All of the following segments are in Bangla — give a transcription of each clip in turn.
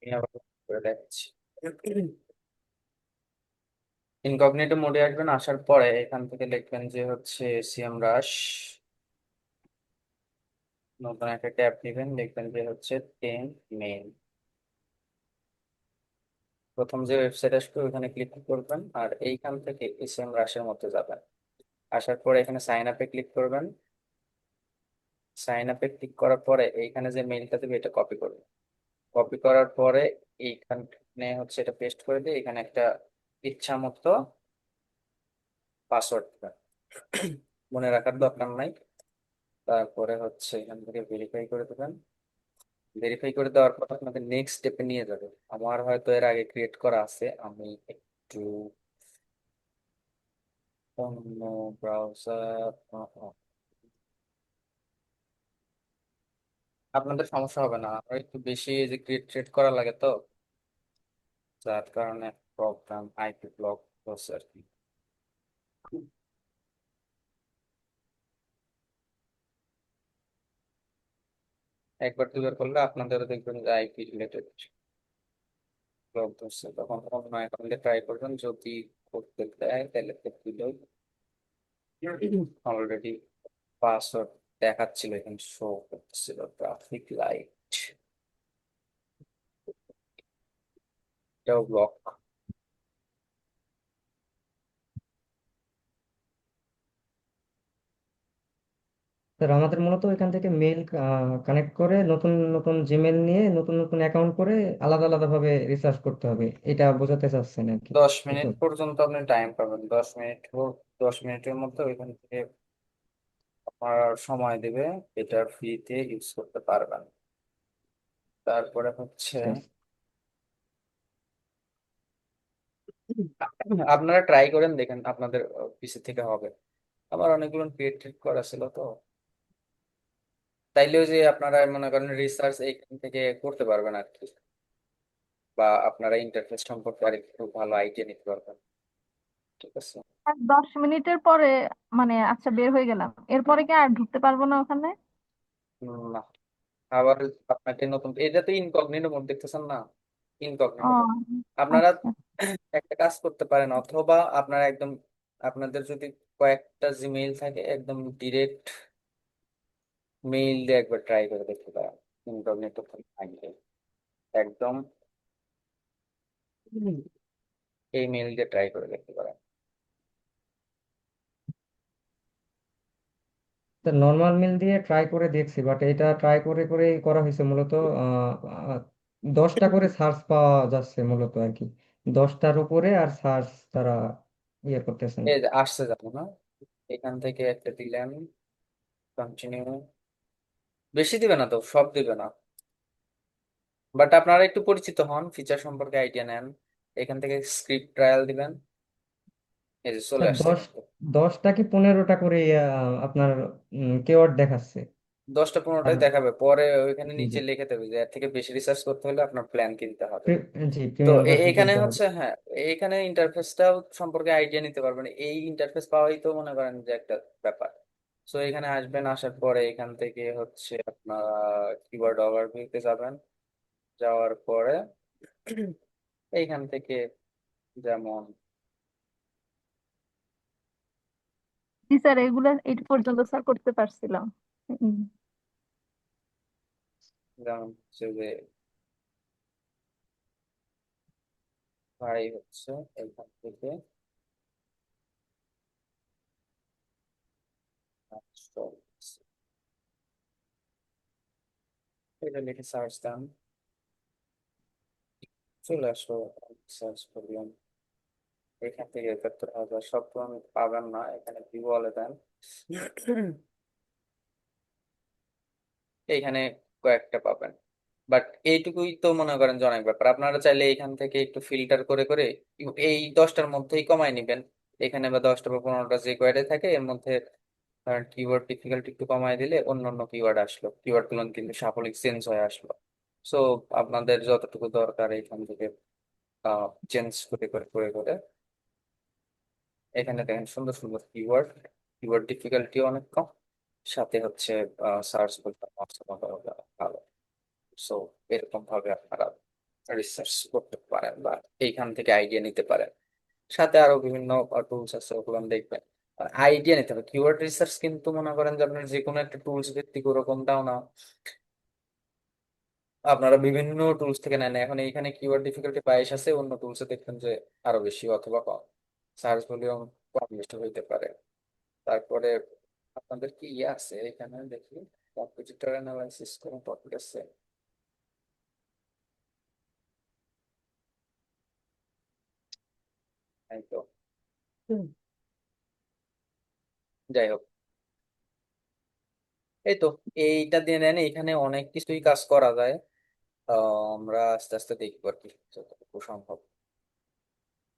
আমি আবার করে দেখাচ্ছি। ইনকগনিটো মোডে আসবেন, আসার পরে এখান থেকে লিখবেন যে হচ্ছে সিএম রাশ, নতুন একটা ট্যাব নেবেন, লিখবেন যে হচ্ছে টেন মেইন। প্রথম যে ওয়েবসাইট আসবে ওখানে ক্লিক করবেন আর এইখান থেকে সিএম রাশের মধ্যে যাবেন। আসার পরে এখানে সাইন আপে ক্লিক করবেন। সাইন আপে ক্লিক করার পরে এইখানে যে মেইলটা দেবে এটা কপি করবেন। কপি করার পরে এইখানে হচ্ছে এটা পেস্ট করে দিয়ে এখানে একটা ইচ্ছা মতো পাসওয়ার্ড দিবেন। মনে রাখার দরকার নাই। তারপরে হচ্ছে এখান থেকে ভেরিফাই করে দেবেন। ভেরিফাই করে দেওয়ার পর আপনাদের নেক্সট স্টেপে নিয়ে যাবে। আমার হয়তো এর আগে ক্রিয়েট করা আছে, আমি একটু অন্য ব্রাউজার। আপনাদের সমস্যা হবে না, আমার একটু বেশি যে ক্রিয়েট করা লাগে তো, যার কারণে প্রবলেম আইপি ব্লক হচ্ছে আর কি। একবার দুবার করলে আপনাদেরও দেখবেন যে আইপি রিলেটেড ব্লক ধরছে, তখন অন্য অ্যাকাউন্টে ট্রাই করবেন, যদি করতে দেয় তাহলে তো দিলেই। অলরেডি পাসওয়ার্ড দেখাচ্ছিল, এখানে শো করতেছিল ট্রাফিক লাইট, এটাও ব্লক। স্যার আমাদের মূলত এখান থেকে মেল কানেক্ট করে নতুন নতুন জিমেল নিয়ে নতুন নতুন অ্যাকাউন্ট করে আলাদা আলাদা ভাবে রিসার্চ করতে হবে, এটা বোঝাতে চাচ্ছেন আর কি, দশ এই তো? মিনিট পর্যন্ত আপনি টাইম পাবেন, 10 মিনিট। 10 মিনিটের মধ্যে ওইখান থেকে আপনার সময় দেবে, এটা ফ্রিতে ইউজ করতে পারবেন। তারপরে হচ্ছে আপনারা ট্রাই করেন, দেখেন আপনাদের পিসি থেকে হবে। আমার অনেকগুলো ক্রিয়েট করা ছিল তো, তাইলে ওই যে আপনারা মনে করেন রিসার্চ এইখান থেকে করতে পারবেন আর কি, বা আপনারা ইন্টারফেস সম্পর্কে আর একটু ভালো আইডিয়া নিতে পারবেন। ঠিক আছে। আর 10 মিনিটের পরে, মানে আচ্ছা বের হয়ে গেলাম, এরপরে কি আর ঢুকতে পারবো না ওখানে? না, আবার আপনাকে নতুন, এটা তো ইনকগনিটো মোড দেখতেছেন না, ও ইনকগনিটো মোড। আপনারা আচ্ছা। একটা কাজ করতে পারেন, অথবা আপনারা একদম, আপনাদের যদি কয়েকটা জিমেইল থাকে, একদম ডিরেক্ট মেইল দিয়ে একবার ট্রাই করে দেখতে পারেন। ইনকগনিটো থাকবে একদম, এই মেইল দিয়ে ট্রাই করে দেখতে পারেন। নর্মাল মেল দিয়ে ট্রাই করে দেখছি, বাট এটা ট্রাই করে করে করা হয়েছে মূলত। আহ, আহ, 10টা করে সার্চ পাওয়া যাচ্ছে মূলত আর কি, 10টার উপরে আর সার্চ তারা ইয়ে করতেছে না। এই যে আসছে যাবো না, এখান থেকে একটা দিলেন, কন্টিনিউ। বেশি দিবে না তো, সব দিবে না, বাট আপনারা একটু পরিচিত হন, ফিচার সম্পর্কে আইডিয়া নেন। এখান থেকে স্ক্রিপ্ট ট্রায়াল দিবেন, এই যে চলে স্যার আসছে দশ কিন্তু। 10টা কি 15টা করে আপনার কেওয়ার্ড দেখাচ্ছে? 10টা 15টাই আর দেখাবে, পরে ওইখানে জি নিচে জি, লিখে দেবে যে এর থেকে বেশি রিসার্চ করতে হলে আপনার প্ল্যান কিনতে হবে। জি তো প্রিমিয়াম ভার্সন এখানে কিনতে হবে। হচ্ছে হ্যাঁ, এইখানে ইন্টারফেসটাও সম্পর্কে আইডিয়া নিতে পারবেন, এই ইন্টারফেস পাওয়াই তো মনে করেন যে একটা ব্যাপার। সো এখানে আসবেন, আসার পরে এখান থেকে হচ্ছে আপনারা কিওয়ার্ড ওভারভিউতে যাবেন। যাওয়ার পরে এইখান থেকে যেমন, জি স্যার, এগুলো এই পর্যন্ত স্যার করতে পারছিলাম। হুম। যেমন হচ্ছে যে ভাই হচ্ছে এইখান থেকে এটা লিখে সার্চ দেন, চলে আসলো। সার্চ করলাম, এখান থেকে 71,000, সব তো আমি পাবেন না, এখানে কি বলে দেন। এইখানে কয়েকটা পাবেন, বাট এইটুকুই তো মনে করেন যে অনেক ব্যাপার। আপনারা চাইলে এখান থেকে একটু ফিল্টার করে করে এই 10টার মধ্যেই কমায় নিবেন। এখানে বা 10টা বা 15টা যে কোয়ার্ডে থাকে এর মধ্যে, কারণ কিওয়ার্ড ডিফিকাল্টি একটু কমায় দিলে অন্য অন্য কিওয়ার্ড আসলো, কিওয়ার্ড গুলো কিন্তু সাফল্য চেঞ্জ হয়ে আসলো। সো আপনাদের যতটুকু দরকার এখান থেকে চেঞ্জ করে করে করে করে এখানে দেখেন সুন্দর সুন্দর কিওয়ার্ড, কিওয়ার্ড ডিফিকাল্টি অনেক কম, সাথে হচ্ছে সার্চ করতে ভালো। সো এরকম ভাবে আপনারা রিসার্চ করতে পারেন বা এইখান থেকে আইডিয়া নিতে পারেন। সাথে আরো বিভিন্ন টুলস আছে, ওগুলো দেখবেন। আইডিয়া নিতে হবে। কিওয়ার্ড রিসার্চ কিন্তু মনে করেন যে আপনার যে কোনো একটা টুলস ভিত্তিক ওরকমটাও না, আপনারা বিভিন্ন টুলস থেকে নেন। এখন এইখানে কিওয়ার্ড ডিফিকাল্টি 22 আছে, অন্য টুলসে দেখবেন যে আরো বেশি অথবা কম, সার্চ ভলিউম কম বেশি হইতে পারে। তারপরে আপনাদের কি ইয়ে আছে এখানে দেখি, কম্পিটিটর অ্যানালাইসিস কোন টপিক আছে? এই তো। হুম। যাই হোক, এই তো, এইটা দিয়ে নেন, এখানে অনেক কিছুই কাজ করা যায়। আমরা আস্তে আস্তে দেখবো আর কি, যতটুকু সম্ভব।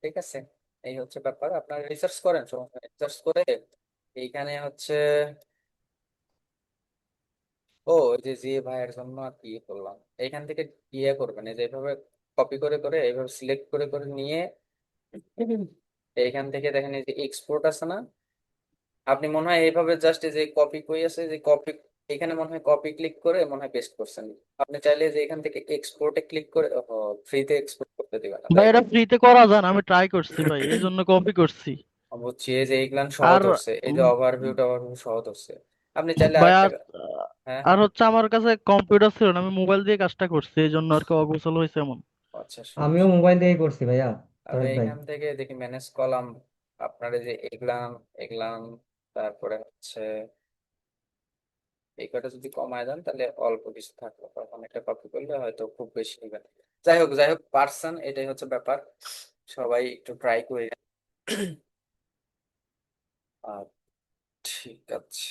ঠিক আছে, এই হচ্ছে ব্যাপার। আপনার রিসার্চ করেন, রিসার্চ করে এইখানে হচ্ছে, ও ওই যে জি ভাইয়ের জন্য আর কি ইয়ে করলাম, এইখান থেকে ইয়ে করবেন, এই যে এইভাবে কপি করে করে এইভাবে সিলেক্ট করে করে নিয়ে এইখান থেকে দেখেন এই যে এক্সপোর্ট আছে না, আপনি মনে হয় এইভাবে জাস্ট এই যে কপি কই আছে, যে কপি, এখানে মনে হয় কপি ক্লিক করে মনে হয় পেস্ট করছেন। আপনি চাইলে যে এখান থেকে এক্সপোর্টে ক্লিক করে ফ্রিতে এক্সপোর্ট করতে দিবেন না, ভাই তাই না? এটা ফ্রিতে করা যায় না, আমি ট্রাই করছি ভাই, এই জন্য কপি করছি। বুঝছি, এই যে এইগুলান সহজ আর ধরছে, এই যে উম, ওভারভিউ টাভারভিউ সহজ ধরছে। আপনি চাইলে ভাই আরেকটা, আর হ্যাঁ আর হ্যাঁ, হচ্ছে আমার কাছে কম্পিউটার ছিল না, আমি মোবাইল দিয়ে কাজটা করছি, এই জন্য আর কি অগোছালো হয়েছে এমন। আচ্ছা আমিও সমস্যা। মোবাইল দিয়েই করছি ভাইয়া, আমি তহিদ ভাই। এখান থেকে দেখি ম্যানেজ কলাম, আপনার এই যে এগলাম, এগলাম, তারপরে হচ্ছে এই কটা যদি কমায় দেন তাহলে অল্প কিছু থাকলো, তখন একটা কপি করলে হয়তো খুব বেশি নিবে না। যাই হোক, যাই হোক, পার্সন, এটাই হচ্ছে ব্যাপার। সবাই একটু ট্রাই করে। আর ঠিক আছে,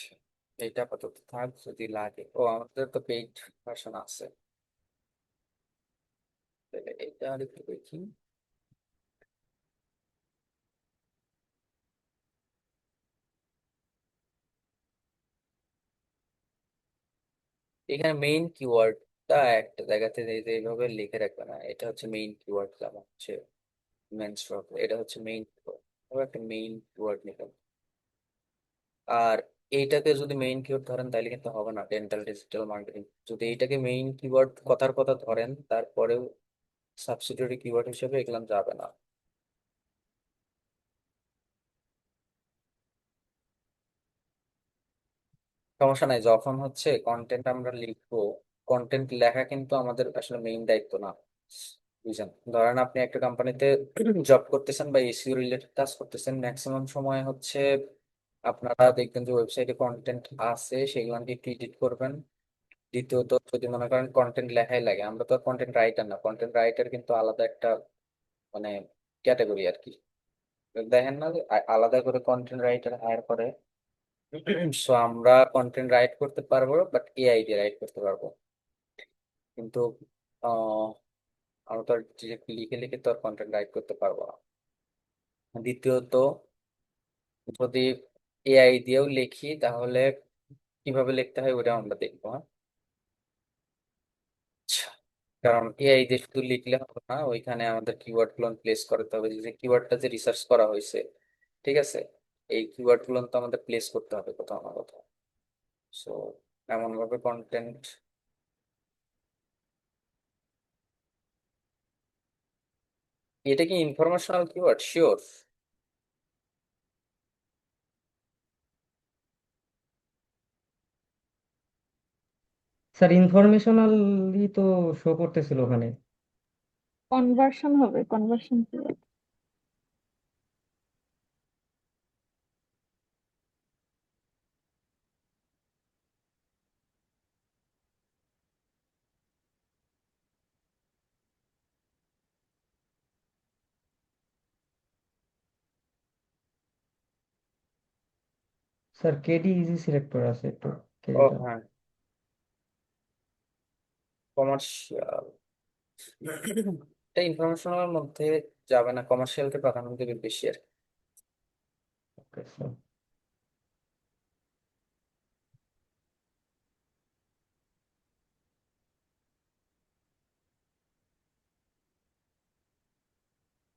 এইটা আপাতত থাক, যদি লাগে, ও আমাদের তো পেইড ভার্সন আছে, তাহলে এটা আর একটু দেখি। এখানে মেইন কিওয়ার্ডটা একটা জায়গাতে এই যে এইভাবে লিখে রাখবে না, এটা হচ্ছে মেইন কিওয়ার্ড, যেমন হচ্ছে মেনস্ট্রুয়াল, এটা হচ্ছে মেইন কিওয়ার্ড, একটা মেইন কিওয়ার্ড লিখে। আর এইটাকে যদি মেইন কিওয়ার্ড ধরেন তাহলে কিন্তু হবে না, ডেন্টাল ডিজিটাল মার্কেটিং। যদি এইটাকে মেইন কিওয়ার্ড কথার কথা ধরেন, তারপরেও সাবসিডিয়ারি কিওয়ার্ড হিসেবে এগুলাম যাবে না। সমস্যা নাই, যখন হচ্ছে কন্টেন্ট আমরা লিখবো, কন্টেন্ট লেখা কিন্তু আমাদের আসলে মেইন দায়িত্ব না, বুঝছেন? ধরেন আপনি একটা কোম্পানিতে জব করতেছেন বা এসইও রিলেটেড কাজ করতেছেন, ম্যাক্সিমাম সময় হচ্ছে আপনারা দেখবেন যে ওয়েবসাইটে কন্টেন্ট আছে, সেগুলোকে একটু এডিট করবেন। দ্বিতীয়ত, যদি মনে করেন কন্টেন্ট লেখাই লাগে, আমরা তো কন্টেন্ট রাইটার না, কন্টেন্ট রাইটার কিন্তু আলাদা একটা মানে ক্যাটাগরি আর কি। দেখেন না যে আলাদা করে কন্টেন্ট রাইটার হায়ার করে। সো আমরা কন্টেন্ট রাইট করতে পারবো, বাট এআই দিয়ে রাইট করতে পারবো। কিন্তু আহ, আমরা তো আর ডিরেক্ট লিখে লিখে তো আর কন্টেন্ট রাইট করতে পারবো না। দ্বিতীয়ত, যদি এআই দিয়েও লিখি তাহলে কিভাবে লিখতে হয় ওটা আমরা দেখবো, হ্যাঁ? আচ্ছা, কারণ এআই দিয়ে শুধু লিখলে হবে না, ওইখানে আমাদের কিওয়ার্ড গুলো প্লেস করতে হবে, যে কিওয়ার্ডটা যে রিসার্চ করা হয়েছে, ঠিক আছে, এই কিওয়ার্ড গুলো তো আমাদের প্লেস করতে হবে কোথাও না কোথাও। সো এমন ভাবে কন্টেন্ট, এটা কি ইনফরমেশনাল কিওয়ার্ড? শিওর। স্যার ইনফরমেশনালি তো শো করতেছিল ওখানে। কনভার্সন হবে, কনভার্সন কি? স্যার কেডি ইজি সিলেক্টর আছে একটু, ও কেডিটা। হ্যাঁ, কমার্শিয়াল, এটা ইনফরমেশনাল মধ্যে যাবে না, কমার্শিয়ালকে প্রাধান্য দেবে বেশি আর কি। Okay sir.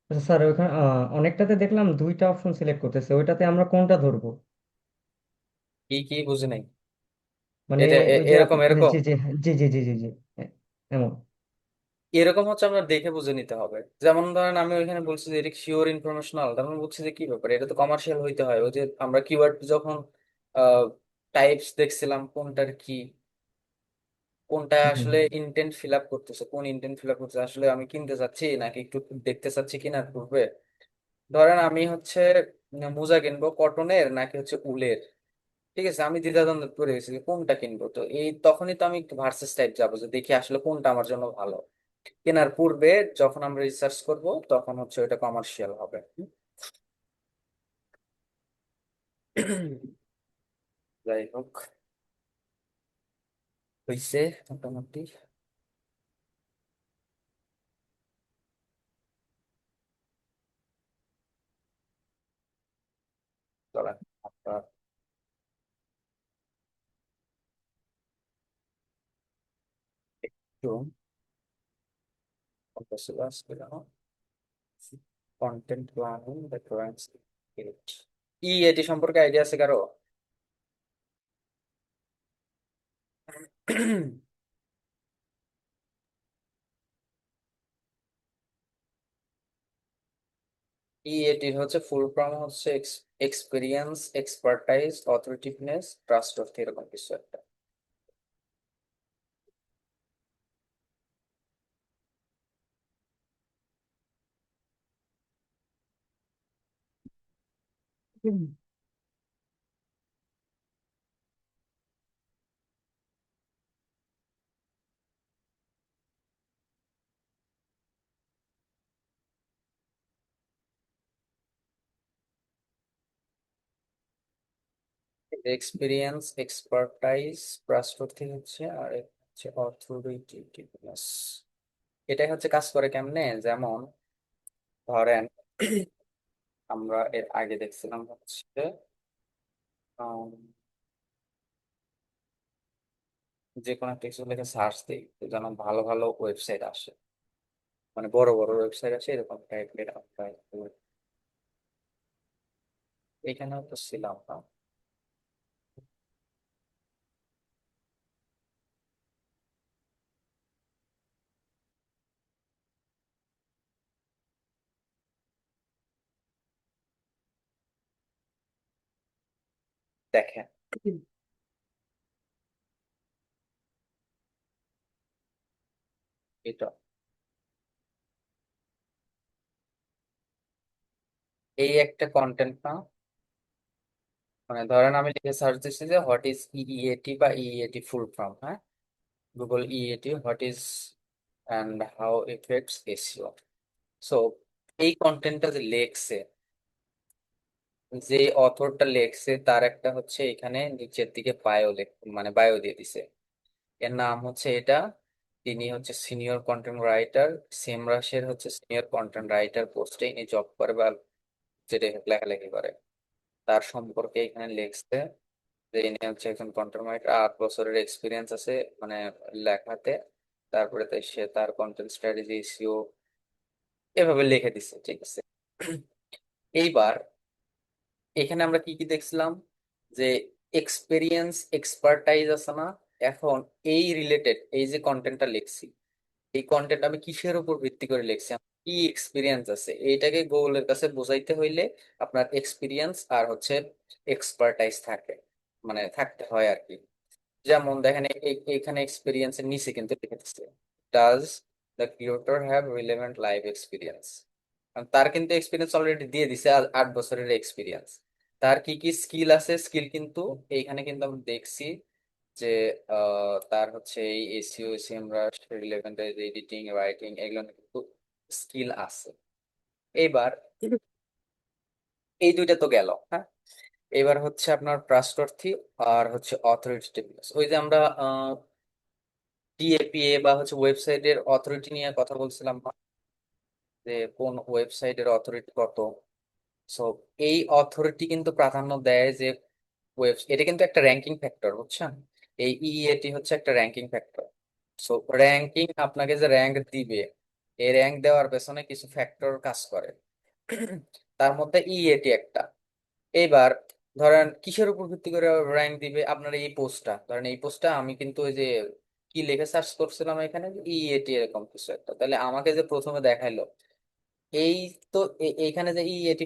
আচ্ছা স্যার, ওইখানে অনেকটাতে দেখলাম দুইটা অপশন সিলেক্ট করতেছে, ওইটাতে আমরা কোনটা ধরবো? কি কি বুঝি নাই? মানে এটা ওই যে এরকম হ্যাঁ, এরকম। জি জি জি জি জি জি জি, এমন। এরকম হচ্ছে আমরা দেখে বুঝে নিতে হবে। যেমন ধরেন আমি ওইখানে বলছি যে এটা শিওর ইনফরমেশনাল, তারপর বলছি যে কি ব্যাপার, এটা তো কমার্শিয়াল হইতে হয়। ওই যে আমরা কিওয়ার্ড যখন টাইপস দেখছিলাম, কোনটার কি, কোনটা হুম। আসলে ইন্টেন্ট ফিল আপ করতেছে, কোন ইন্টেন্ট ফিল আপ করতেছে, আসলে আমি কিনতে চাচ্ছি নাকি একটু দেখতে চাচ্ছি কিনার পূর্বে। ধরেন আমি হচ্ছে মোজা কিনবো কটনের নাকি হচ্ছে উলের, ঠিক আছে, আমি দ্বিধাদ্বন্দ্বে পড়ে গেছি যে কোনটা কিনবো। তো এই তখনই তো আমি একটু ভার্সেস টাইপ যাবো, যে দেখি আসলে কোনটা আমার জন্য ভালো। কেনার পূর্বে যখন আমরা রিসার্চ করব তখন হচ্ছে ওটা কমার্শিয়াল হবে। যাই হোক, হইছে মোটামুটি। চলেন আমরা একটু কন্টেন্ট প্ল্যানিং রেফারেন্স এটি সম্পর্কে আইডিয়া আছে কারো? এটির হচ্ছে ফুল ফর্ম হচ্ছে এক্সপিরিয়েন্স, এক্সপার্টাইজ, অথরিটিভনেস, ট্রাস্টওয়ার্থি, এরকম কিছু একটা। এক্সপিরিয়েন্স, এক্সপার্টাইজ, ট্রাস্টওয়ার্থি হচ্ছে, আর একটা হচ্ছে অথরিটেটিভনেস। এটাই হচ্ছে কাজ করে কেমনে, যেমন ধরেন আমরা এর আগে দেখছিলাম হচ্ছে আম, যে কোনো একটা কিছু লেখে সার্চ দিই তো যেন ভালো ভালো ওয়েবসাইট আসে, মানে বড় বড় ওয়েবসাইট আসে, এরকম টাইপের আমরা এখানেও তো ছিলাম না। দেখেন এটা, এই একটা কন্টেন্ট না, মানে ধরেন আমি লিখে সার্চ দিচ্ছি যে হোয়াট ইজ ইইএটি বা ইইএটি ফুল ফর্ম, হ্যাঁ, Google EEAT what is and how effects SEO. So এই কন্টেন্টটা যে লেখছে, যে অথরটা লেখছে তার একটা হচ্ছে এখানে নিচের দিকে বায়ো মানে বায়ো দিয়ে দিছে। এর নাম হচ্ছে এটা, তিনি হচ্ছে সিনিয়র কন্টেন্ট রাইটার, সেমরাসের হচ্ছে সিনিয়র কন্টেন্ট রাইটার পোস্টে ইনি জব করে বা যেটা লেখালেখি করে। তার সম্পর্কে এখানে লিখছে যে ইনি হচ্ছে একজন কন্টেন্ট রাইটার, 8 বছরের এক্সপিরিয়েন্স আছে মানে লেখাতে। তারপরে তাই সে তার কন্টেন্ট স্ট্র্যাটেজি, সিও এভাবে লিখে দিচ্ছে, ঠিক আছে। এইবার এখানে আমরা কি কি দেখছিলাম, যে এক্সপেরিয়েন্স, এক্সপার্টাইজ আছে না। এখন এই রিলেটেড এই যে কন্টেন্টটা লিখছি, এই কন্টেন্ট আমি কিসের উপর ভিত্তি করে লিখছি, আমার কি এক্সপিরিয়েন্স আছে, এইটাকে গুগলের কাছে বোঝাইতে হইলে আপনার এক্সপিরিয়েন্স আর হচ্ছে এক্সপার্টাইজ থাকে, মানে থাকতে হয় আর কি। যেমন দেখেন এখানে এক্সপিরিয়েন্স এর নিচে কিন্তু লিখে দিচ্ছে, does the creator have relevant life experience. তার কিন্তু এক্সপিরিয়েন্স অলরেডি দিয়ে দিছে, 8 বছরের এক্সপিরিয়েন্স। তার কি কি স্কিল আছে, স্কিল কিন্তু এইখানে কিন্তু আমরা দেখছি যে তার হচ্ছে এই এসইও, সেমরাশ, রিলেভেন্ট এডিটিং, রাইটিং, এগুলো কিন্তু স্কিল আছে। এইবার এই দুইটা তো গেল, হ্যাঁ। এবার হচ্ছে আপনার ট্রাস্টওয়ার্থি আর হচ্ছে অথরিটেটিভনেস। ওই যে আমরা টিএপিএ বা হচ্ছে ওয়েবসাইটের অথরিটি নিয়ে কথা বলছিলাম না, যে কোন ওয়েবসাইটের অথরিটি কত। সো এই অথরিটি কিন্তু প্রাধান্য দেয় যে এটা কিন্তু একটা র্যাঙ্কিং ফ্যাক্টর, বুঝছেন। এই ইইএটি হচ্ছে একটা র্যাঙ্কিং ফ্যাক্টর। সো র্যাঙ্কিং আপনাকে যে র্যাঙ্ক দিবে, এই র্যাঙ্ক দেওয়ার পেছনে কিছু ফ্যাক্টর কাজ করে। তার মধ্যে ইইএটি একটা। এইবার ধরেন কিসের উপর ভিত্তি করে র্যাঙ্ক দিবে, আপনার এই পোস্টটা ধরেন, এই পোস্টটা আমি কিন্তু ওই যে কি লিখে সার্চ করছিলাম এখানে, ইএটি এরকম কিছু একটা, তাহলে আমাকে যে প্রথমে দেখাইলো এই, তো এইখানে যে ইএটি,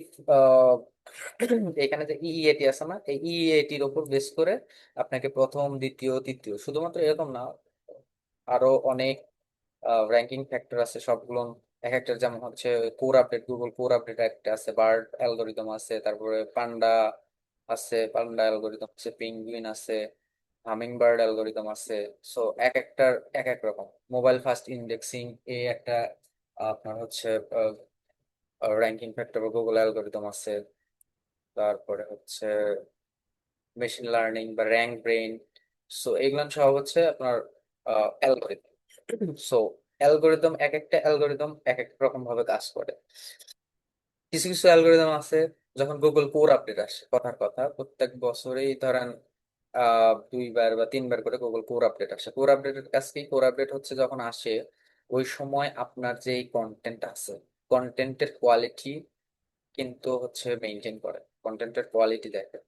এখানে যে ইএটি আছে না, এই ইএটির উপর বেস করে আপনাকে প্রথম দ্বিতীয় তৃতীয় শুধুমাত্র এরকম না, আরো অনেক র্যাঙ্কিং ফ্যাক্টর আছে সবগুলো এক একটার, যেমন হচ্ছে core update, Google core update একটা আছে, বার্ড অ্যালগোরিদম আছে, তারপরে পান্ডা আছে, পান্ডা অ্যালগোরিদম আছে, পেঙ্গুইন আছে, হামিং বার্ড অ্যালগোরিদম আছে। সো এক একটার এক এক রকম। মোবাইল ফার্স্ট ইন্ডেক্সিং এই একটা আপনার হচ্ছে র্যাঙ্কিং ফ্যাক্টর বা গুগল অ্যালগোরিদম আছে। তারপরে হচ্ছে মেশিন লার্নিং বা র্যাঙ্ক ব্রেইন। সো এগুলো সব হচ্ছে আপনার অ্যালগোরিদম। সো অ্যালগোরিদম, এক একটা অ্যালগোরিদম এক এক রকম ভাবে কাজ করে। কিছু কিছু অ্যালগোরিদম আছে, যখন গুগল কোর আপডেট আসে, কথার কথা প্রত্যেক বছরেই ধরেন 2বার বা 3বার করে গুগল কোর আপডেট আসে। কোর আপডেটের কাজ কি? কোর আপডেট হচ্ছে যখন আসে ওই সময় আপনার যে কন্টেন্ট আছে, কন্টেন্টের কোয়ালিটি কিন্তু হচ্ছে মেনটেন করে, কন্টেন্টের কোয়ালিটি দেখে।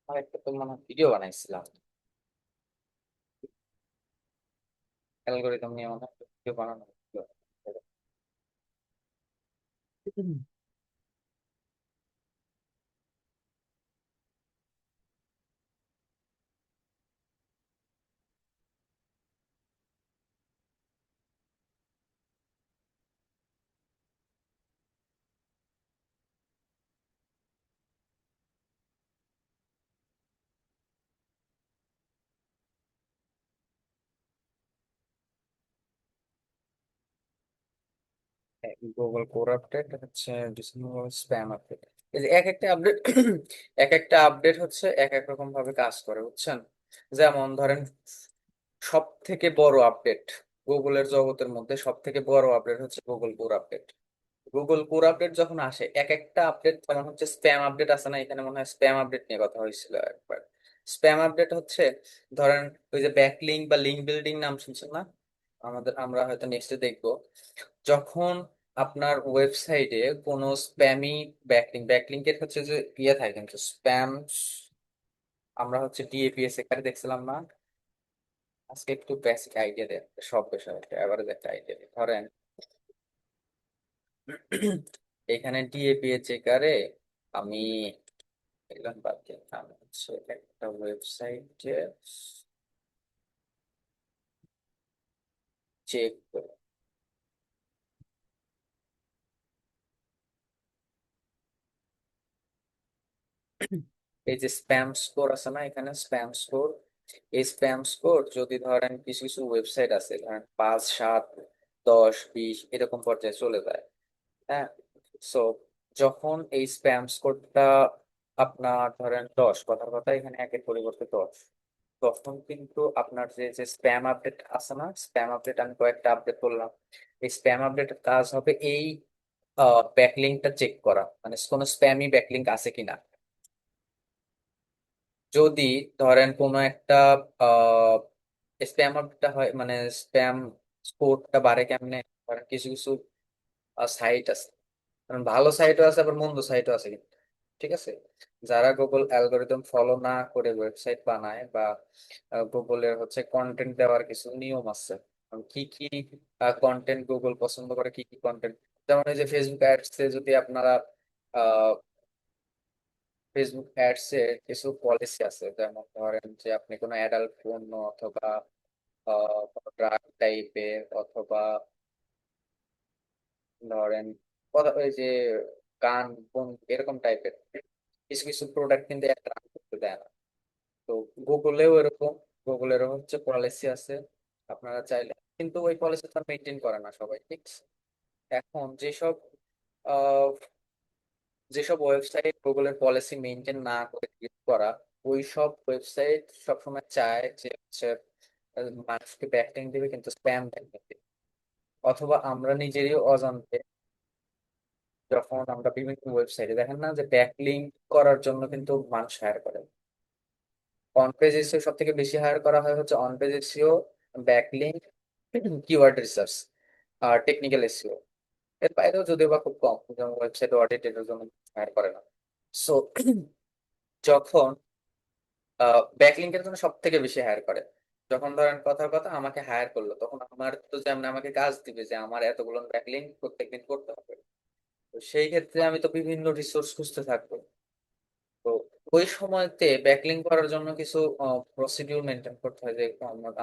আর একটা তো মনে ভিডিও বানাইছিলাম অ্যালগোরিদম নিয়ে, মনে হয় ভিডিও বানানো হয়েছিল। গুগল কোর আপডেট হচ্ছে ডিসেম্বর স্প্যাম আপডেট। এই যে এক একটা আপডেট এক একটা আপডেট হচ্ছে এক এক রকম ভাবে কাজ করে, বুঝছেন? যেমন ধরেন সব থেকে বড় আপডেট, গুগলের জগতের মধ্যে সব থেকে বড় আপডেট হচ্ছে Google core update. Google core update যখন আসে, এক একটা আপডেট, যেমন হচ্ছে স্প্যাম আপডেট আছে না, এখানে মনে হয় স্প্যাম আপডেট নিয়ে কথা হয়েছিল একবার। স্প্যাম আপডেট হচ্ছে ধরেন ওই যে ব্যাকলিঙ্ক বা লিঙ্ক বিল্ডিং নাম শুনছেন না, আমরা হয়তো নেক্সটে দেখবো, যখন আপনার ওয়েবসাইটে কোনো স্প্যামি ব্যাকলিঙ্ক, ব্যাকলিঙ্কের হচ্ছে যে ইয়ে থাকে কিন্তু স্প্যাম, আমরা হচ্ছে ডিএপিএস এখানে দেখছিলাম না। আজকে একটু বেসিক আইডিয়া দেয় সব বিষয়ে, এবারে একটা আইডিয়া ধরেন এখানে ডিএপিএ চেকারে আমি এগুলো বাদ দিয়ে আমি হচ্ছে একটা ওয়েবসাইটে চেক করি। এই যে স্প্যাম স্কোর আছে না, এখানে স্প্যাম স্কোর, এই স্প্যাম স্কোর যদি ধরেন কিছু কিছু ওয়েবসাইট আছে ধরেন 5, 7, 10, 20 এরকম পর্যায়ে চলে যায়, হ্যাঁ। সো যখন এই স্প্যাম স্কোরটা আপনার ধরেন 10, কথার কথা এখানে একের পরিবর্তে 10, তখন কিন্তু আপনার যে যে স্প্যাম আপডেট আছে না, স্প্যাম আপডেট আমি কয়েকটা আপডেট করলাম, এই স্প্যাম আপডেটের কাজ হবে এই ব্যাকলিংকটা চেক করা, মানে কোনো স্প্যামি ব্যাকলিংক আছে কিনা। যদি ধরেন কোনো একটা স্প্যাম আপডেটটা হয়, মানে স্প্যাম স্কোরটা বাড়ে কেমনে, ধরেন কিছু কিছু সাইট আছে, কারণ ভালো সাইটও আছে আবার মন্দ সাইটও আছে কিন্তু, ঠিক আছে। যারা গুগল অ্যালগোরিদম ফলো না করে ওয়েবসাইট বানায় বা গুগলের হচ্ছে কন্টেন্ট দেওয়ার কিছু নিয়ম আছে, কি কি কন্টেন্ট গুগল পছন্দ করে, কি কি কন্টেন্ট, যেমন এই যে ফেসবুক অ্যাডস এ যদি আপনারা ফেসবুক অ্যাডস এর কিছু পলিসি আছে, যেমন ধরেন যে আপনি কোনো অ্যাডাল্ট পণ্য অথবা কোনো ড্রাগ টাইপের অথবা ধরেন কথা ওই যে গান কোন এরকম টাইপের কিছু কিছু প্রোডাক্ট কিন্তু একটা রান করতে দেয় না। তো গুগলেও এরকম, গুগলেরও হচ্ছে পলিসি আছে, আপনারা চাইলে কিন্তু ওই পলিসিটা মেনটেন করে না সবাই, ঠিক আছে? এখন আহ, যেসব ওয়েবসাইট গুগলের পলিসি মেনটেন না করে ক্লিক করা, ওই সব ওয়েবসাইট সবসময় চায় যে হচ্ছে মানুষকে ব্যাকলিংক দিবে কিন্তু স্প্যাম ব্যাকলিংক দিবে। অথবা আমরা নিজেরই অজান্তে যখন আমরা বিভিন্ন ওয়েবসাইটে দেখেন না যে ব্যাকলিংক করার জন্য কিন্তু মানুষ হায়ার করে, অন পেজ এসিও সব থেকে বেশি হায়ার করা হয় হচ্ছে on page SEO, backlink, keyword research আর টেকনিক্যাল এসিও। এর বাইরেও যদিও বা খুব কম, যেমন ওয়েবসাইট অডিট এর জন্য হায়ার করে না। সো যখন ব্যাকলিংকের জন্য সব থেকে বেশি হায়ার করে। যখন ধরেন কথার কথা আমাকে হায়ার করলো, তখন আমার তো যেমন আমাকে কাজ দিবে যে আমার এতগুলো ব্যাকলিং প্রত্যেকদিন করতে হবে। তো সেই ক্ষেত্রে আমি তো বিভিন্ন রিসোর্স খুঁজতে থাকবো। তো ওই সময়তে ব্যাকলিং করার জন্য কিছু প্রসিডিউর মেনটেন করতে হয় যে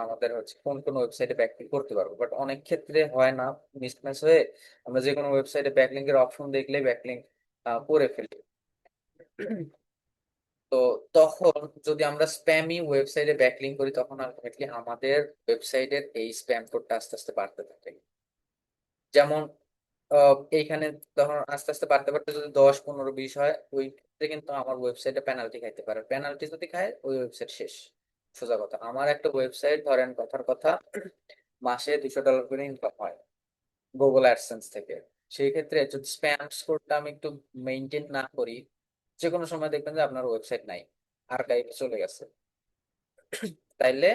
আমাদের হচ্ছে কোন কোন ওয়েবসাইটে ব্যাকলিং করতে পারবো, বাট অনেক ক্ষেত্রে হয় না, মিসম্যাচ হয়ে আমরা যে কোনো ওয়েবসাইটে ব্যাকলিং এর অপশন দেখলে ব্যাকলিং করে ফেলি। তো তখন যদি আমরা স্প্যামি ওয়েবসাইটে ব্যাকলিং করি, তখন আলটিমেটলি আমাদের ওয়েবসাইটের এই স্প্যাম কোডটা আস্তে আস্তে বাড়তে থাকে। যেমন এইখানে তখন আস্তে আস্তে বাড়তে বাড়তে যদি 10, 15, 20 হয়, ওই ক্ষেত্রে কিন্তু আমার ওয়েবসাইটে পেনাল্টি খাইতে পারে। পেনাল্টি যদি খায়, ওই ওয়েবসাইট শেষ। সোজা কথা, আমার একটা ওয়েবসাইট ধরেন কথার কথা মাসে $200 করে ইনকাম হয় গুগল অ্যাডসেন্স থেকে। সেই ক্ষেত্রে যদি স্প্যাম স্কোরটা আমি একটু মেনটেন না করি, যে কোনো সময় দেখবেন যে আপনার ওয়েবসাইট নাই, আর্কাইভে চলে গেছে। তাইলে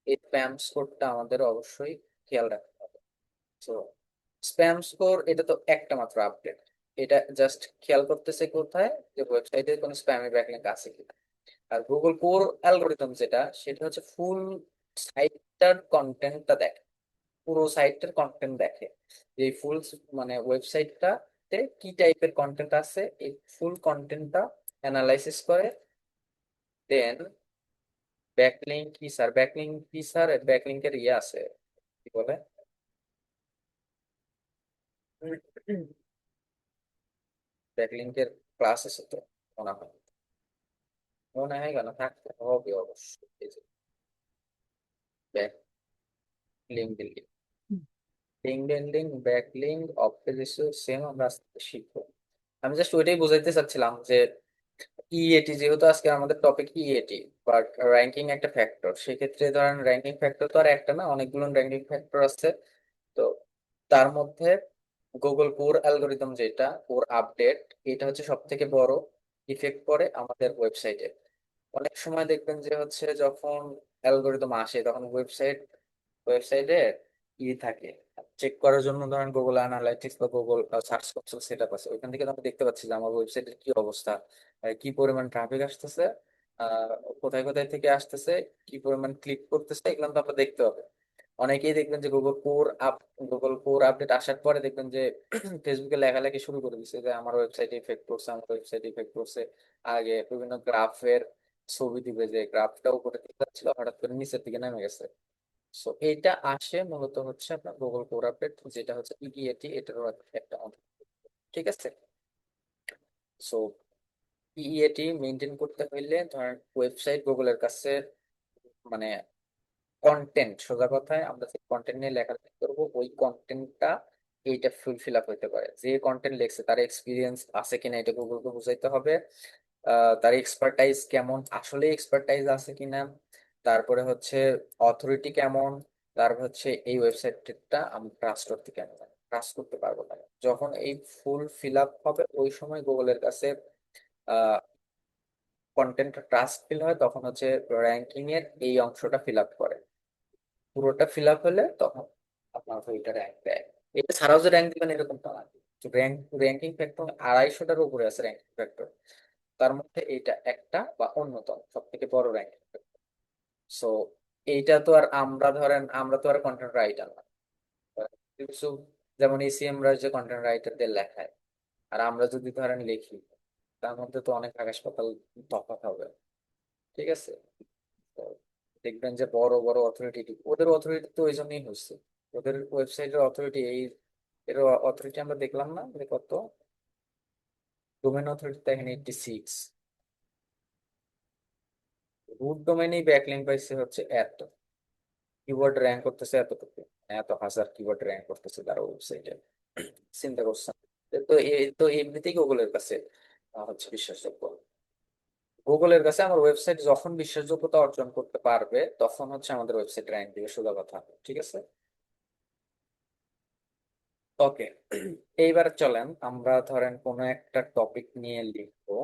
এই স্প্যাম স্কোরটা আমাদের অবশ্যই খেয়াল রাখতে হবে। তো স্প্যাম স্কোর এটা তো একটা মাত্র আপডেট, এটা জাস্ট খেয়াল করতেছে কোথায় যে ওয়েবসাইটে কোনো স্প্যামে ব্যাকলিংক আছে কিনা। আর গুগল কোর অ্যালগোরিদম যেটা, সেটা হচ্ছে ফুল সাইটটার কন্টেন্টটা দেখে, পুরো সাইটের কন্টেন্ট দেখে। এই ফুল মানে ওয়েবসাইটটাতে কি টাইপের কন্টেন্ট আছে, এই ফুল কন্টেন্টটা অ্যানালাইসিস করে। দেন ব্যাকলিংক কি স্যার, ব্যাকলিংক কি স্যার, ব্যাকলিংকের ইয়ে আছে, কি বলে, ব্যাকলিংকের ক্লাস আছে তো, মনে হয়, মনে হয় কেন থাকতে হবে অবশ্যই। এই যে backlink building, link building, backlink, optic issue, same আমরা আস্তে আস্তে শিখবো। আমি জাস্ট ওইটাই বোঝাইতে চাচ্ছিলাম যে ইএটি, যেহেতু আজকে আমাদের টপিক ইএটি, বাট র্যাঙ্কিং একটা ফ্যাক্টর। সেক্ষেত্রে ধরেন র্যাঙ্কিং ফ্যাক্টর তো আর একটা না, অনেকগুলো র্যাঙ্কিং ফ্যাক্টর আছে। তো তার মধ্যে গুগল কোর অ্যালগোরিদম যেটা, কোর আপডেট, এটা হচ্ছে সব থেকে বড় ইফেক্ট পড়ে আমাদের ওয়েবসাইটে। অনেক সময় দেখবেন যে হচ্ছে যখন অ্যালগোরিদম আসে, তখন ওয়েবসাইটে থাকে চেক করার জন্য, ধরেন গুগল অ্যানালাইটিক্স বা Google search console set up আছে, ওইখান থেকে আমরা দেখতে পাচ্ছি যে আমার ওয়েবসাইটের কি অবস্থা, কি পরিমাণ ট্রাফিক আসতেছে, আহ কোথায় কোথায় থেকে আসতেছে, কি পরিমাণ ক্লিক করতেছে, এগুলো তো আমরা দেখতে হবে। অনেকেই দেখবেন যে গুগল কোর আপডেট আসার পরে দেখবেন যে ফেসবুকে লেখালেখি শুরু করে দিচ্ছে যে আমার ওয়েবসাইটে ইফেক্ট করছে, আমার ওয়েবসাইটে ইফেক্ট করছে। আগে বিভিন্ন গ্রাফের ছবি দিবে, যে গ্রাফটা উপরে দিকে যাচ্ছিল, হঠাৎ করে নিচের দিকে নেমে গেছে। সো এইটা আসে মূলত হচ্ছে আপনার গুগল কোর আপডেট, যেটা হচ্ছে ইডিএটি, এটারও একটা অংশ। ঠিক আছে। সো ইএটি মেনটেন করতে হইলে ধরেন ওয়েবসাইট গুগলের কাছে, মানে কন্টেন্ট, সোজা কথায় আমরা যে কন্টেন্ট নিয়ে লেখালেখি করবো, ওই কন্টেন্টটা এইটা ফিল আপ হইতে পারে। যে কন্টেন্ট লিখছে তার এক্সপিরিয়েন্স আছে কিনা, এটা গুগলকে বুঝাইতে হবে। তার এক্সপার্টাইজ কেমন, আসলে এক্সপার্টাইজ আছে কিনা, তারপরে হচ্ছে অথরিটি কেমন, তারপর হচ্ছে এই ওয়েবসাইটটা আমি ট্রাস্ট করতে কেমন, ট্রাস্ট করতে পারবো না। যখন এই ফুল ফিল আপ হবে, ওই সময় গুগলের কাছে কন্টেন্ট ট্রাস্ট ফিল হয়, তখন হচ্ছে র্যাঙ্কিং এর এই অংশটা ফিল আপ করে। পুরোটা ফিল আপ হলে তখন আপনার ওইটা র্যাঙ্ক দেয়। এটা ছাড়াও যে র্যাঙ্ক দিবেন এরকম তো না। র্যাঙ্কিং ফ্যাক্টর 250টার উপরে আছে র্যাঙ্কিং ফ্যাক্টর, তার মধ্যে এইটা একটা বা অন্যতম সব থেকে বড় র্যাঙ্কিং ফ্যাক্টর। সো এইটা তো আর আমরা তো আর কন্টেন্ট রাইটার না। কিছু যেমন এসিএম রা যে কন্টেন্ট রাইটারদের লেখায়, আর আমরা যদি ধরেন লিখি, তার মধ্যে তো অনেক আকাশ পাতাল তফাৎ হবে। ঠিক আছে। তো দেখবেন যে বড় বড় অথরিটি, ওদের অথরিটি তো ওই জন্যই হচ্ছে, ওদের ওয়েবসাইটের অথরিটি, এর অথরিটি আমরা দেখলাম না যে কত, ডোমেন অথরিটি দেখেন 86, রুট ডোমেইনেই ব্যাকলিংক পাইছে হচ্ছে এত, কিওয়ার্ড র্যাঙ্ক করতেছে এতটুকু, এত হাজার কিওয়ার্ড র্যাঙ্ক করতেছে তার ওয়েবসাইটে। চিন্তা করছেন? তো এমনিতেই গুগলের কাছে হচ্ছে বিশ্বাসযোগ্য। গুগলের কাছে আমার ওয়েবসাইট যখন বিশ্বাসযোগ্যতা অর্জন করতে পারবে, তখন হচ্ছে আমাদের ওয়েবসাইট র্যাঙ্ক দিবে, সোজা কথা। ঠিক আছে। ওকে, এইবার চলেন আমরা ধরেন কোনো একটা টপিক নিয়ে লিখবো।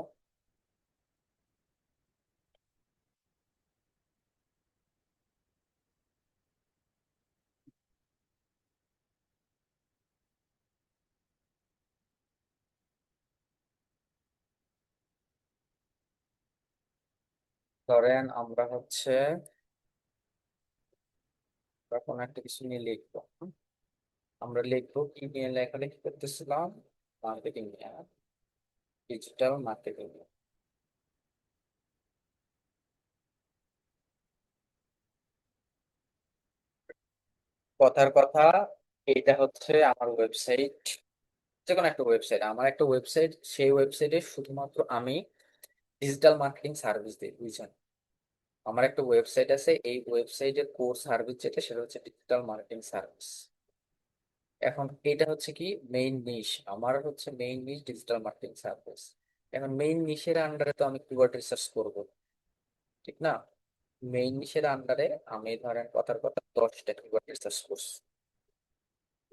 ধরেন আমরা কোনো একটা কিছু নিয়ে লিখবো। আমরা লিখবো কি নিয়ে লেখালেখি করতেছিলাম? মার্কেটিং নিয়ে, ডিজিটাল মার্কেটিং। কথার কথা, এটা হচ্ছে আমার ওয়েবসাইট, যে কোনো একটা ওয়েবসাইট, আমার একটা ওয়েবসাইট, সেই ওয়েবসাইটে শুধুমাত্র আমি ডিজিটাল মার্কেটিং সার্ভিস দিই, বুঝছেন? আমার একটা ওয়েবসাইট আছে, এই ওয়েবসাইটের কোর সার্ভিস যেটা, সেটা হচ্ছে ডিজিটাল মার্কেটিং সার্ভিস। এখন এটা হচ্ছে কি মেইন নিশ, আমার হচ্ছে মেইন নিশ ডিজিটাল মার্কেটিং সার্ভিস। এখন মেইন নিশের আন্ডারে তো আমি কিওয়ার্ড রিসার্চ করব, ঠিক না? মেইন নিশের আন্ডারে আমি ধরেন কথার কথা 10টা কিওয়ার্ড রিসার্চ করছি,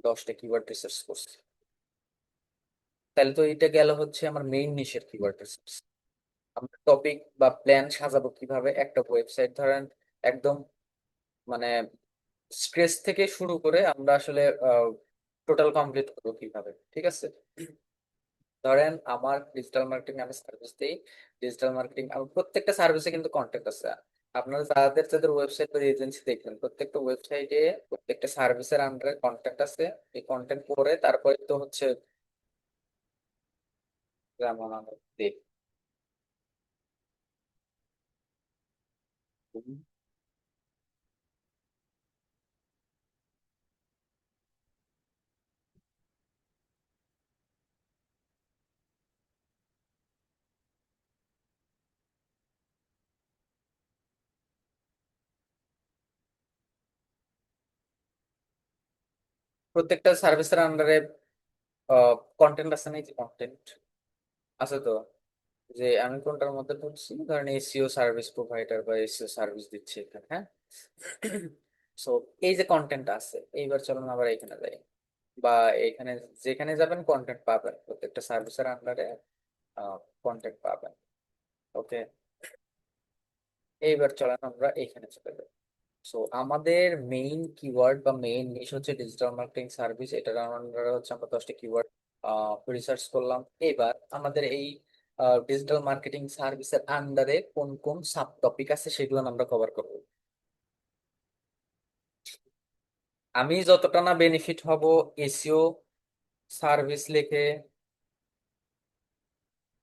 10টা কিওয়ার্ড রিসার্চ করছি। তাহলে তো এটা গেল হচ্ছে আমার মেইন নিশের কিওয়ার্ড রিসার্চ। আমরা টপিক বা প্ল্যান সাজাবো কিভাবে? একটা ওয়েবসাইট ধরেন একদম মানে স্ক্রেচ থেকে শুরু করে আমরা আসলে টোটাল কমপ্লিট করবো কিভাবে, ঠিক আছে? ধরেন আমার ডিজিটাল মার্কেটিং আমি সার্ভিস দিই। ডিজিটাল মার্কেটিং আমার প্রত্যেকটা সার্ভিসে কিন্তু কন্টেন্ট আছে। আপনারা যাদের যাদের ওয়েবসাইট বা এজেন্সি দেখবেন, প্রত্যেকটা ওয়েবসাইটে প্রত্যেকটা সার্ভিসের আন্ডারে কন্টেন্ট আছে। এই কন্টেন্ট পড়ে তারপরে তো হচ্ছে যেমন আমরা দেখি, প্রত্যেকটা সার্ভিসের আন্ডারে কন্টেন্ট আছে, না? এই যে কন্টেন্ট আছে তো, যে আমি কোনটার মধ্যে পড়ছি, ধরেন এসইও সার্ভিস প্রোভাইডার বা এসইও সার্ভিস দিচ্ছে এখানে, হ্যাঁ। সো এই যে কন্টেন্ট আছে, এইবার চলুন আবার এখানে যাই, বা এখানে যেখানে যাবেন কন্টেন্ট পাবেন, প্রত্যেকটা সার্ভিসের আন্ডারে কন্টেন্ট পাবেন। ওকে, এইবার চলেন আমরা এখানে চলে যাই। সো আমাদের মেইন কিওয়ার্ড বা মেইন নিশ হচ্ছে ডিজিটাল মার্কেটিং সার্ভিস। এটার আন্ডারে হচ্ছে আমরা 10টা কিওয়ার্ড রিসার্চ করলাম। এবার আমাদের এই ডিজিটাল মার্কেটিং সার্ভিসের আন্ডারে কোন কোন সাব টপিক আছে সেগুলো আমরা কভার করব। আমি যতটা না বেনিফিট হব এসইও সার্ভিস লিখে,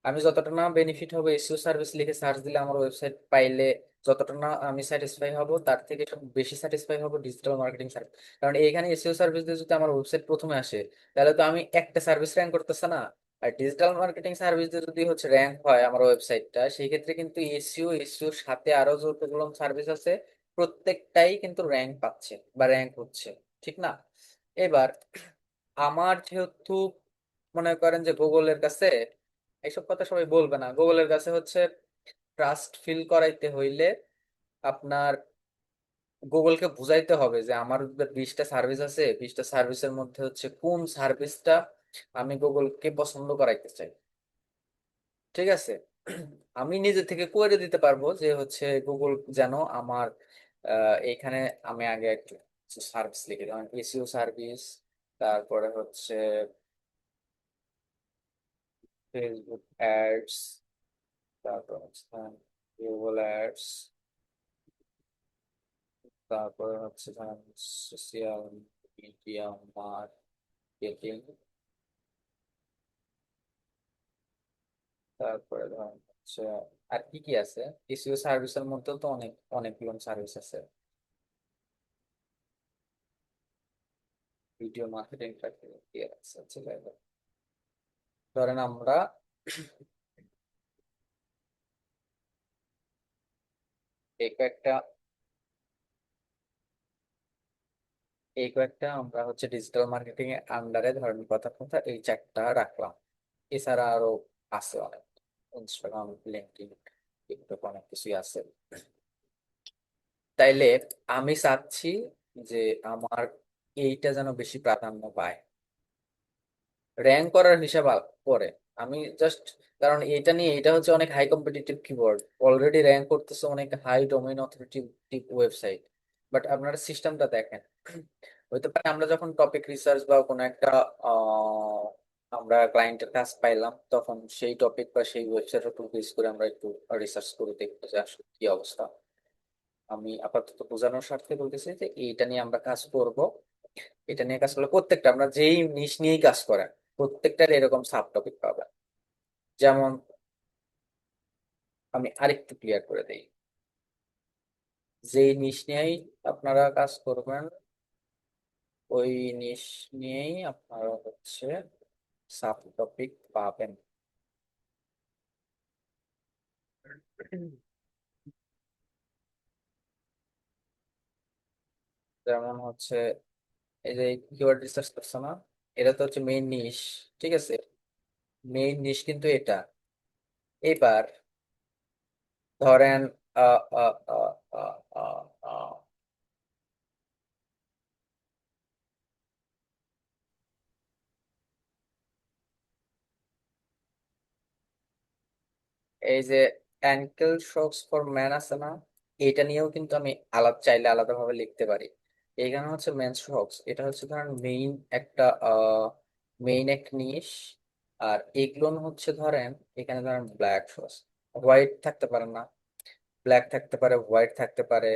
আমি যতটা না বেনিফিট হবে এসইও সার্ভিস লিখে সার্চ দিলে আমার ওয়েবসাইট পাইলে, যতটা না আমি স্যাটিসফাই হব, তার থেকে বেশি স্যাটিসফাই হব ডিজিটাল মার্কেটিং সার্ভিস। কারণ এইখানে এসইও সার্ভিস দিয়ে যদি আমার ওয়েবসাইট প্রথমে আসে, তাহলে তো আমি একটা সার্ভিস র্যাঙ্ক করতেছে না। আর ডিজিটাল মার্কেটিং সার্ভিস দিয়ে যদি হচ্ছে র্যাঙ্ক হয় আমার ওয়েবসাইটটা, সেই ক্ষেত্রে কিন্তু এসইওর সাথে আরো যতগুলো সার্ভিস আছে প্রত্যেকটাই কিন্তু র্যাঙ্ক পাচ্ছে বা র্যাঙ্ক হচ্ছে, ঠিক না? এবার আমার যেহেতু মনে করেন যে গুগলের কাছে এইসব কথা সবাই বলবে না, গুগলের কাছে হচ্ছে ট্রাস্ট ফিল করাইতে হইলে আপনার গুগলকে বুঝাইতে হবে যে আমার 20টা সার্ভিস আছে, 20টা সার্ভিসের মধ্যে হচ্ছে কোন সার্ভিসটা আমি গুগলকে পছন্দ করাইতে চাই, ঠিক আছে? আমি নিজে থেকে করে দিতে পারবো যে হচ্ছে গুগল যেন আমার এখানে, আমি আগে একটু সার্ভিস লিখে যেমন এসইও সার্ভিস, তারপরে হচ্ছে ফেসবুক অ্যাডস, তারপর হচ্ছে গুগল অ্যাডস, তারপরে হচ্ছে সোশিয়াল মিডিয়া মার্কেটিং, তারপরে ধরেন হচ্ছে আর কি কি আছে। এসইও সার্ভিসের মধ্যেও তো অনেকগুলো সার্ভিস আছে, ভিডিও মার্কেটিং কি আছে হচ্ছে ধরেন আমরা এই কয়েকটা এই কয়েকটা আমরা হচ্ছে ডিজিটাল মার্কেটিং এর আন্ডারে ধরেন কথা কথা এই 4টা রাখলাম। এছাড়া আরো আছে অনেক, ইনস্টাগ্রাম, লিঙ্কডইন, টিকটক, অনেক কিছুই আছে। তাইলে আমি চাচ্ছি যে আমার এইটা যেন বেশি প্রাধান্য পায় র্যাঙ্ক করার হিসাব পরে। আমি জাস্ট, কারণ এটা নিয়ে, এটা হচ্ছে অনেক high competitive keyword, already rank করতেছে অনেক high domain authoritative website. But আপনারা সিস্টেমটা দেখেন, হইতে পারে আমরা যখন টপিক রিসার্চ বা কোনো একটা আমরা ক্লায়েন্টের কাজ পাইলাম, তখন সেই টপিক বা সেই ওয়েবসাইটের উপর বেস করে আমরা একটু রিসার্চ করে দেখবো যে আসলে কি অবস্থা। আমি আপাতত বোঝানোর স্বার্থে বলতেছি যে এইটা নিয়ে আমরা কাজ করব। এটা নিয়ে কাজ করলে প্রত্যেকটা আমরা যেই নিশ নিয়েই কাজ করেন প্রত্যেকটার এরকম সাব টপিক পাবেন। যেমন আমি আরেকটু ক্লিয়ার করে দিই, যেই নিশ নিয়েই আপনারা কাজ করবেন ওই নিশ নিয়েই আপনারা হচ্ছে সাব টপিক পাবেন। যেমন হচ্ছে এই যে কিওয়ার্ড রিসার্চ করছে না, এটা তো হচ্ছে মেইন নিশ, ঠিক আছে? মেইন নিশ কিন্তু এটা। এবার ধরেন আহ আহ আহ আহ আহ আহ, এই যে অ্যাঙ্কেল শকস ফর ম্যান আছে না, এটা নিয়েও কিন্তু আমি আলাদা চাইলে আলাদাভাবে লিখতে পারি। এইখানে হচ্ছে মেন্স শকস, এটা হচ্ছে ধরেন একটা মেইন একটা নিশ। আর এগুলো হচ্ছে ধরেন এখানে ধরেন ব্ল্যাক শকস, হোয়াইট থাকতে পারে না, ব্ল্যাক থাকতে পারে, হোয়াইট থাকতে পারে,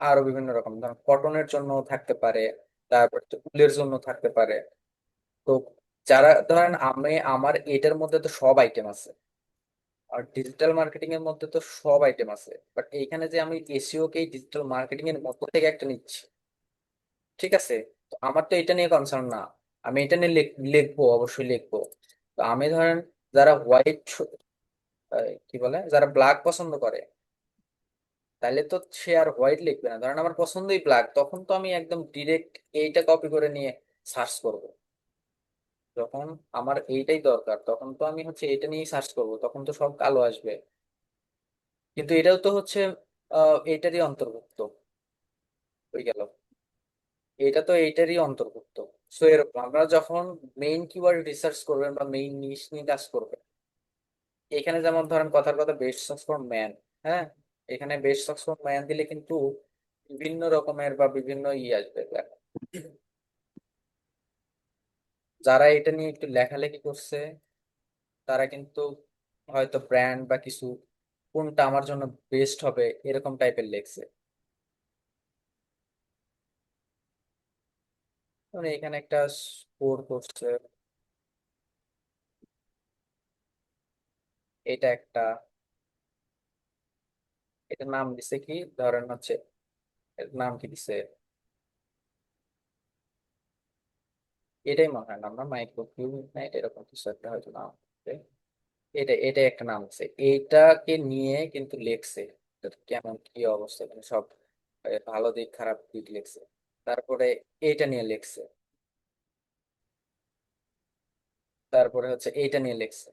আরো বিভিন্ন রকম ধরেন কটনের জন্য থাকতে পারে, তারপর উলের জন্য থাকতে পারে। তো যারা ধরেন আমি আমার এটার মধ্যে তো সব আইটেম আছে, আর ডিজিটাল মার্কেটিং এর মধ্যে তো সব আইটেম আছে, বাট এইখানে যে আমি এসইও কে ডিজিটাল মার্কেটিং এর মধ্যে থেকে একটা নিচ্ছি, ঠিক আছে? তো আমার তো এটা নিয়ে কনসার্ন না, আমি এটা নিয়ে লিখবো, অবশ্যই লিখবো। তো আমি ধরেন যারা হোয়াইট, কি বলে, যারা ব্ল্যাক পছন্দ করে, তাহলে তো সে আর হোয়াইট লিখবে না। ধরেন আমার পছন্দই ব্ল্যাক, তখন তো আমি একদম ডিরেক্ট এইটা কপি করে নিয়ে সার্চ করব। যখন আমার এইটাই দরকার তখন তো আমি হচ্ছে এটা নিয়েই সার্চ করব, তখন তো সব কালো আসবে। কিন্তু এটাও তো হচ্ছে এইটারই অন্তর্ভুক্ত হয়ে গেল, এটা তো এইটারই অন্তর্ভুক্ত। সো এরকম আমরা যখন মেইন কিওয়ার্ড রিসার্চ করবেন বা মেইন নিশ নিয়ে কাজ করবেন, এখানে যেমন ধরেন কথার কথা বেস্ট সার্চ ফর ম্যান, হ্যাঁ, এখানে বেস্ট সার্চ ফর ম্যান দিলে কিন্তু বিভিন্ন রকমের বা বিভিন্ন আসবে লেখা। যারা এটা নিয়ে একটু লেখালেখি করছে তারা কিন্তু হয়তো ব্র্যান্ড বা কিছু কোনটা আমার জন্য বেস্ট হবে এরকম টাইপের লেখছে। মানে এখানে একটা স্কোর করছে, এটা একটা, এটার নাম দিছে কি, ধরেন হচ্ছে এর নাম কি দিছে, এটাই মনে হয় নাম, না মাইক্রো কিউব নাইট এরকম কিছু একটা হয়তো নাম দিছে। এটা এটা একটা নাম দিছে, এইটাকে নিয়ে কিন্তু লেখছে এটার কেমন কি অবস্থা, মানে সব ভালো দিক খারাপ দিক লেখছে। তারপরে এইটা নিয়ে লেখছে, তারপরে হচ্ছে এইটা নিয়ে লেখছে,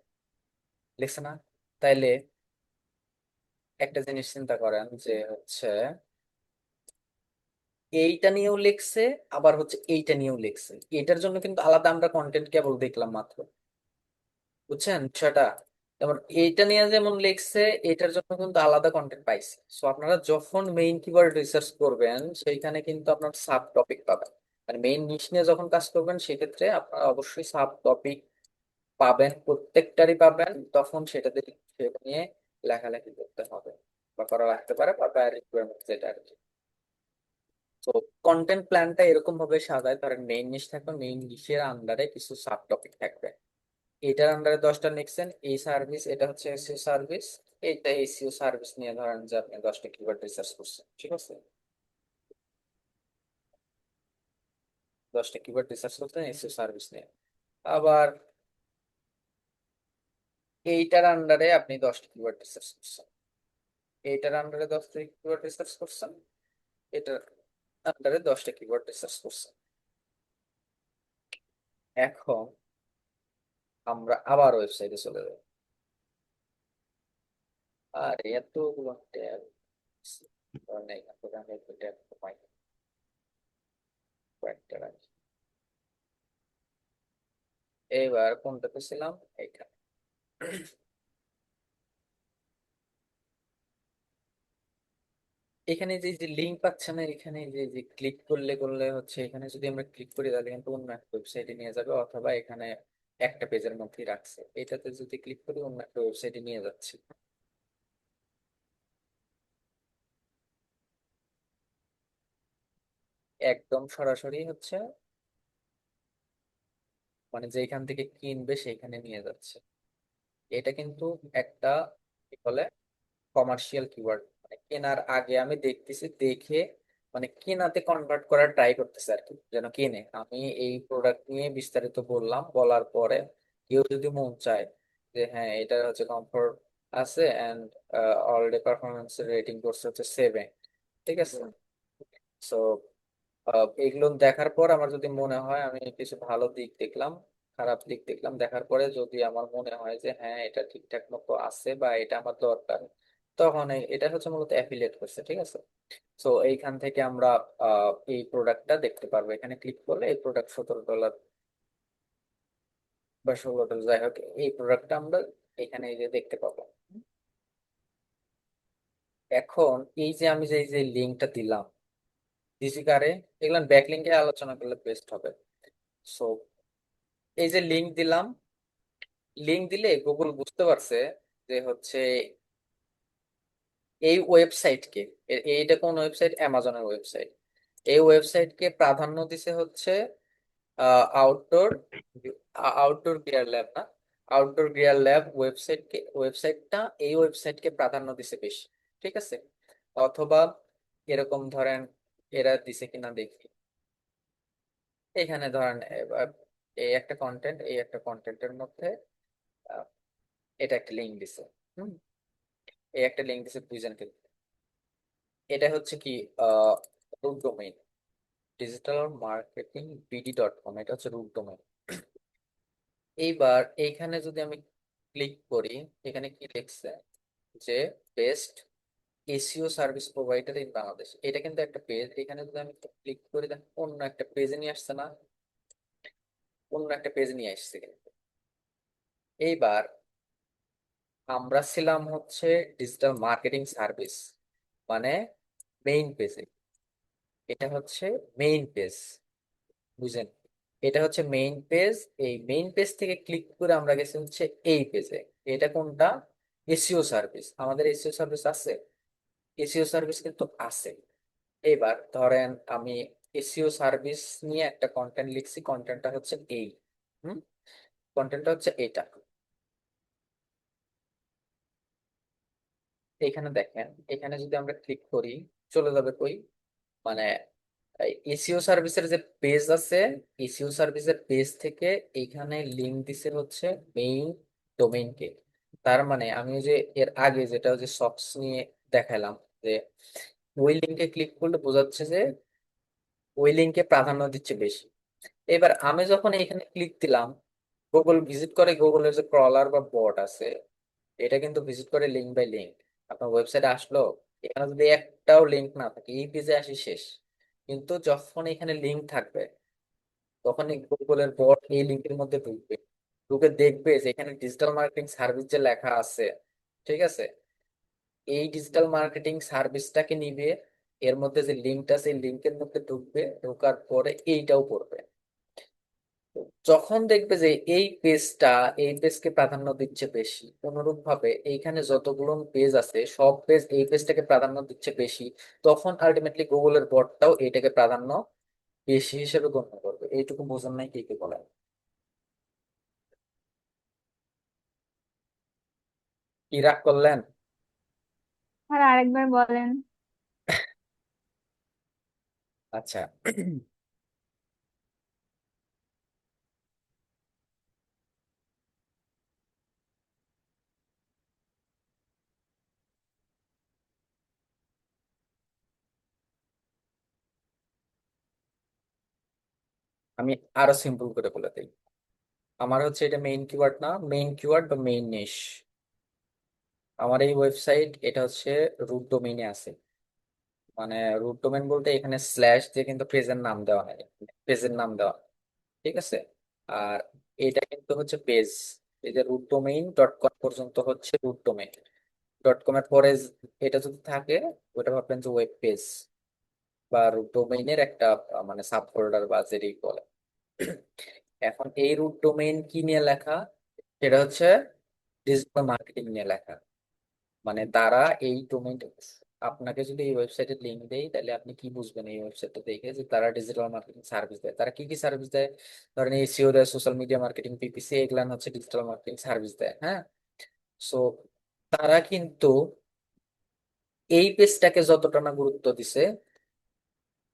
লেখছে না? তাইলে একটা জিনিস চিন্তা করেন যে হচ্ছে এইটা নিয়েও লিখছে, আবার হচ্ছে এইটা নিয়েও লিখছে। এটার জন্য কিন্তু আলাদা আমরা কন্টেন্ট কেবল দেখলাম মাত্র, বুঝছেন বিষয়টা? যেমন এইটা নিয়ে যেমন লিখছে, এটার জন্য কিন্তু আলাদা কন্টেন্ট পাইছে। সো আপনারা যখন মেইন কিওয়ার্ড রিসার্চ করবেন সেইখানে কিন্তু আপনার সাব টপিক পাবেন। মানে মেইন নিশ নিয়ে যখন কাজ করবেন সেক্ষেত্রে আপনারা অবশ্যই সাব টপিক পাবেন, প্রত্যেকটারই পাবেন। তখন সেটাতে সেটা নিয়ে লেখালেখি করতে হবে বা করা লাগতে পারে বা রিকোয়ারমেন্ট যেটা আর কি। তো কন্টেন্ট প্ল্যানটা এরকম ভাবে সাজায়, ধরেন মেইন নিশ থাকবে, মেইন নিশের আন্ডারে কিছু সাব টপিক থাকবে। এটার আন্ডারে 10টা লিখছেন, এই সার্ভিস, এটা হচ্ছে এসইও সার্ভিস, এইটা এসইও সার্ভিস নিয়ে ধরেন যে আপনি 10টা কিওয়ার্ড রিসার্চ করছেন, ঠিক আছে? 10টা কিওয়ার্ড রিসার্চ করছেন এসইও সার্ভিস নিয়ে। আবার এইটার আন্ডারে আপনি 10টা কিওয়ার্ড রিসার্চ করছেন, এইটার আন্ডারে 10টা কিওয়ার্ড রিসার্চ করছেন, এটার আন্ডারে 10টা কিওয়ার্ড রিসার্চ করছেন। এখন আমরা আবার ওয়েবসাইটে চলে যাব, আর এতগুলো ট্যাব, এখান থেকে আমি একটু ট্যাব কমাই, কয়েকটা রাখি। এবার কোনটাতে ছিলাম, এইখানে। এখানে যে যে লিঙ্ক পাচ্ছে না, এখানে যে যে ক্লিক করলে করলে হচ্ছে, এখানে যদি আমরা ক্লিক করি তাহলে কিন্তু অন্য একটা ওয়েবসাইটে নিয়ে যাবে, অথবা এখানে একটা পেজের মধ্যেই রাখছে। এটাতে যদি ক্লিক করি অন্য একটা ওয়েবসাইটে নিয়ে যাচ্ছি। একদম সরাসরি হচ্ছে মানে যেখান থেকে কিনবে সেইখানে নিয়ে যাচ্ছে। এটা কিন্তু একটা কি বলে কমার্শিয়াল কিওয়ার্ড। মানে কেনার আগে আমি দেখতেছি, দেখে মানে কেনাতে কনভার্ট করার ট্রাই করতেছে আর কি, যেন কেনে। আমি এই প্রোডাক্ট নিয়ে বিস্তারিত বললাম, বলার পরে কেউ যদি মন চায় যে হ্যাঁ এটা হচ্ছে কমফোর্ট আছে অ্যান্ড অলরেডি পারফরমেন্স রেটিং করছে হচ্ছে 7, ঠিক আছে। সো এগুলো দেখার পর আমার যদি মনে হয়, আমি কিছু ভালো দিক দেখলাম, খারাপ দিক দেখলাম, দেখার পরে যদি আমার মনে হয় যে হ্যাঁ এটা ঠিকঠাক মতো আছে বা এটা আমার দরকার, তখন এটা হচ্ছে মূলত অ্যাফিলিয়েট করছে, ঠিক আছে। সো এইখান থেকে আমরা এই প্রোডাক্টটা দেখতে পারবো। এখানে ক্লিক করলে এই প্রোডাক্ট $17 বা $16, যাই হোক, এই প্রোডাক্টটা আমরা এখানে এই যে দেখতে পাবো। এখন এই যে আমি যে এই যে লিঙ্কটা দিলাম, দিছি কারে, এগুলো ব্যাকলিঙ্কে আলোচনা করলে বেস্ট হবে। সো এই যে লিঙ্ক দিলাম, লিঙ্ক দিলে গুগল বুঝতে পারছে যে হচ্ছে এই ওয়েবসাইটকে, এইটা কোন ওয়েবসাইট, অ্যামাজনের ওয়েবসাইট, এই ওয়েবসাইটকে প্রাধান্য দিছে হচ্ছে আউটডোর আউটডোর গিয়ার ল্যাব না, আউটডোর গিয়ার ল্যাব ওয়েবসাইটটা এই ওয়েবসাইটকে প্রাধান্য দিছে বেশি, ঠিক আছে। অথবা এরকম ধরেন এরা দিছে কিনা দেখি। এখানে ধরেন এই একটা কন্টেন্ট, এই একটা কন্টেন্টের মধ্যে আহ, এটা একটা লিঙ্ক দিছে। হুম, এই একটা লিঙ্ক দিছে বুঝেন কিন্তু। এটা হচ্ছে কি root domain, digital marketing BD.com, এটা হচ্ছে রুট ডোমেইন। এইবার এইখানে যদি আমি ক্লিক করি, এখানে কি লিখছে যে best SEO service provider in Bangladesh, এটা কিন্তু একটা পেজ। এখানে যদি আমি ক্লিক করি দেখেন অন্য একটা পেজে নিয়ে আসছে না, অন্য একটা পেজে নিয়ে আসছে কিন্তু। এইবার আমরা ছিলাম হচ্ছে ডিজিটাল মার্কেটিং সার্ভিস, মানে মেইন পেজে। এটা হচ্ছে মেইন পেজ, বুঝেন। এটা হচ্ছে মেইন পেজ। এই মেইন পেজ থেকে ক্লিক করে আমরা গেছি হচ্ছে এই পেজে। এটা কোনটা, এসইও সার্ভিস। আমাদের এসইও সার্ভিস আছে, এসইও সার্ভিস কিন্তু আছে। এবার ধরেন আমি এসইও সার্ভিস নিয়ে একটা কন্টেন্ট লিখছি, কন্টেন্টটা হচ্ছে এই, হুম, কন্টেন্টটা হচ্ছে এটা। এখানে দেখেন, এখানে যদি আমরা ক্লিক করি চলে যাবে কই, মানে এসইও সার্ভিসের যে পেজ আছে, এসইও সার্ভিসের পেজ থেকে এইখানে লিংক দিছে হচ্ছে মেইন ডোমেইনকে। তার মানে আমি যে এর আগে যেটা হচ্ছে সক্স নিয়ে দেখালাম, যে ওই লিঙ্কে ক্লিক করলে বোঝাচ্ছে যে ওই লিঙ্কে প্রাধান্য দিচ্ছে বেশি। এবার আমি যখন এখানে ক্লিক দিলাম, গুগল ভিজিট করে, গুগলের যে ক্রলার বা বট আছে, এটা কিন্তু ভিজিট করে লিঙ্ক বাই লিঙ্ক। আপনার ওয়েবসাইটে আসলো, এখানে যদি একটাও লিঙ্ক না থাকে, এই পেজে আসি শেষ। কিন্তু যখন এখানে লিঙ্ক থাকবে, তখন এই গুগলের বট এই লিঙ্কের মধ্যে ঢুকবে, ঢুকে দেখবে যে এখানে ডিজিটাল মার্কেটিং সার্ভিস যে লেখা আছে, ঠিক আছে, এই ডিজিটাল মার্কেটিং সার্ভিসটাকে নিবে, এর মধ্যে যে লিঙ্কটা আছে এই লিঙ্কের মধ্যে ঢুকবে, ঢোকার পরে এইটাও পড়বে। যখন দেখবে যে এই পেজকে প্রাধান্য দিচ্ছে বেশি, অনুরূপ ভাবে এইখানে যতগুলো পেজ আছে সব পেজ এই পেজটাকে প্রাধান্য দিচ্ছে বেশি, তখন আলটিমেটলি গুগলের বটটাও এইটাকে প্রাধান্য বেশি হিসেবে গণ্য করবে। এইটুকু বোঝেন নাই, কি কি বলেন? কি রাগ করলেন? আর আরেকবার বলেন। আচ্ছা, আমি আরো সিম্পল করে বলে দিই। আমার হচ্ছে এটা মেইন কিওয়ার্ড না, মেইন কিওয়ার্ড বা মেইন নিশ। আমার এই ওয়েবসাইট এটা হচ্ছে রুট ডোমেইনে আছে। মানে রুট ডোমেইন বলতে এখানে স্ল্যাশ দিয়ে কিন্তু পেজের নাম দেওয়া হয়, পেজের নাম দেওয়া হয়, ঠিক আছে। আর এটা কিন্তু হচ্ছে পেজ, এই যে rootdomain.com পর্যন্ত হচ্ছে রুট ডোমেইন। .com এর পরে এটা যদি থাকে, ওটা ভাববেন যে ওয়েব পেজ বা রুট ডোমেইনের একটা মানে সাব ফোল্ডার বা যেটাই বলে। এখন এই রুট ডোমেইন কি নিয়ে লেখা, সেটা হচ্ছে ডিজিটাল মার্কেটিং নিয়ে লেখা। মানে তারা এই ডোমেইনটা, আপনাকে যদি এই ওয়েবসাইটের লিঙ্ক দেয় তাহলে আপনি কি বুঝবেন এই ওয়েবসাইটটা দেখে যে তারা ডিজিটাল মার্কেটিং সার্ভিস দেয়। তারা কি কি সার্ভিস দেয়? ধরেন এসইও দেয়, সোশ্যাল মিডিয়া মার্কেটিং, পিপিসি, এগুলান হচ্ছে ডিজিটাল মার্কেটিং সার্ভিস দেয়। হ্যাঁ, সো তারা কিন্তু এই পেজটাকে যতটা না গুরুত্ব দিছে,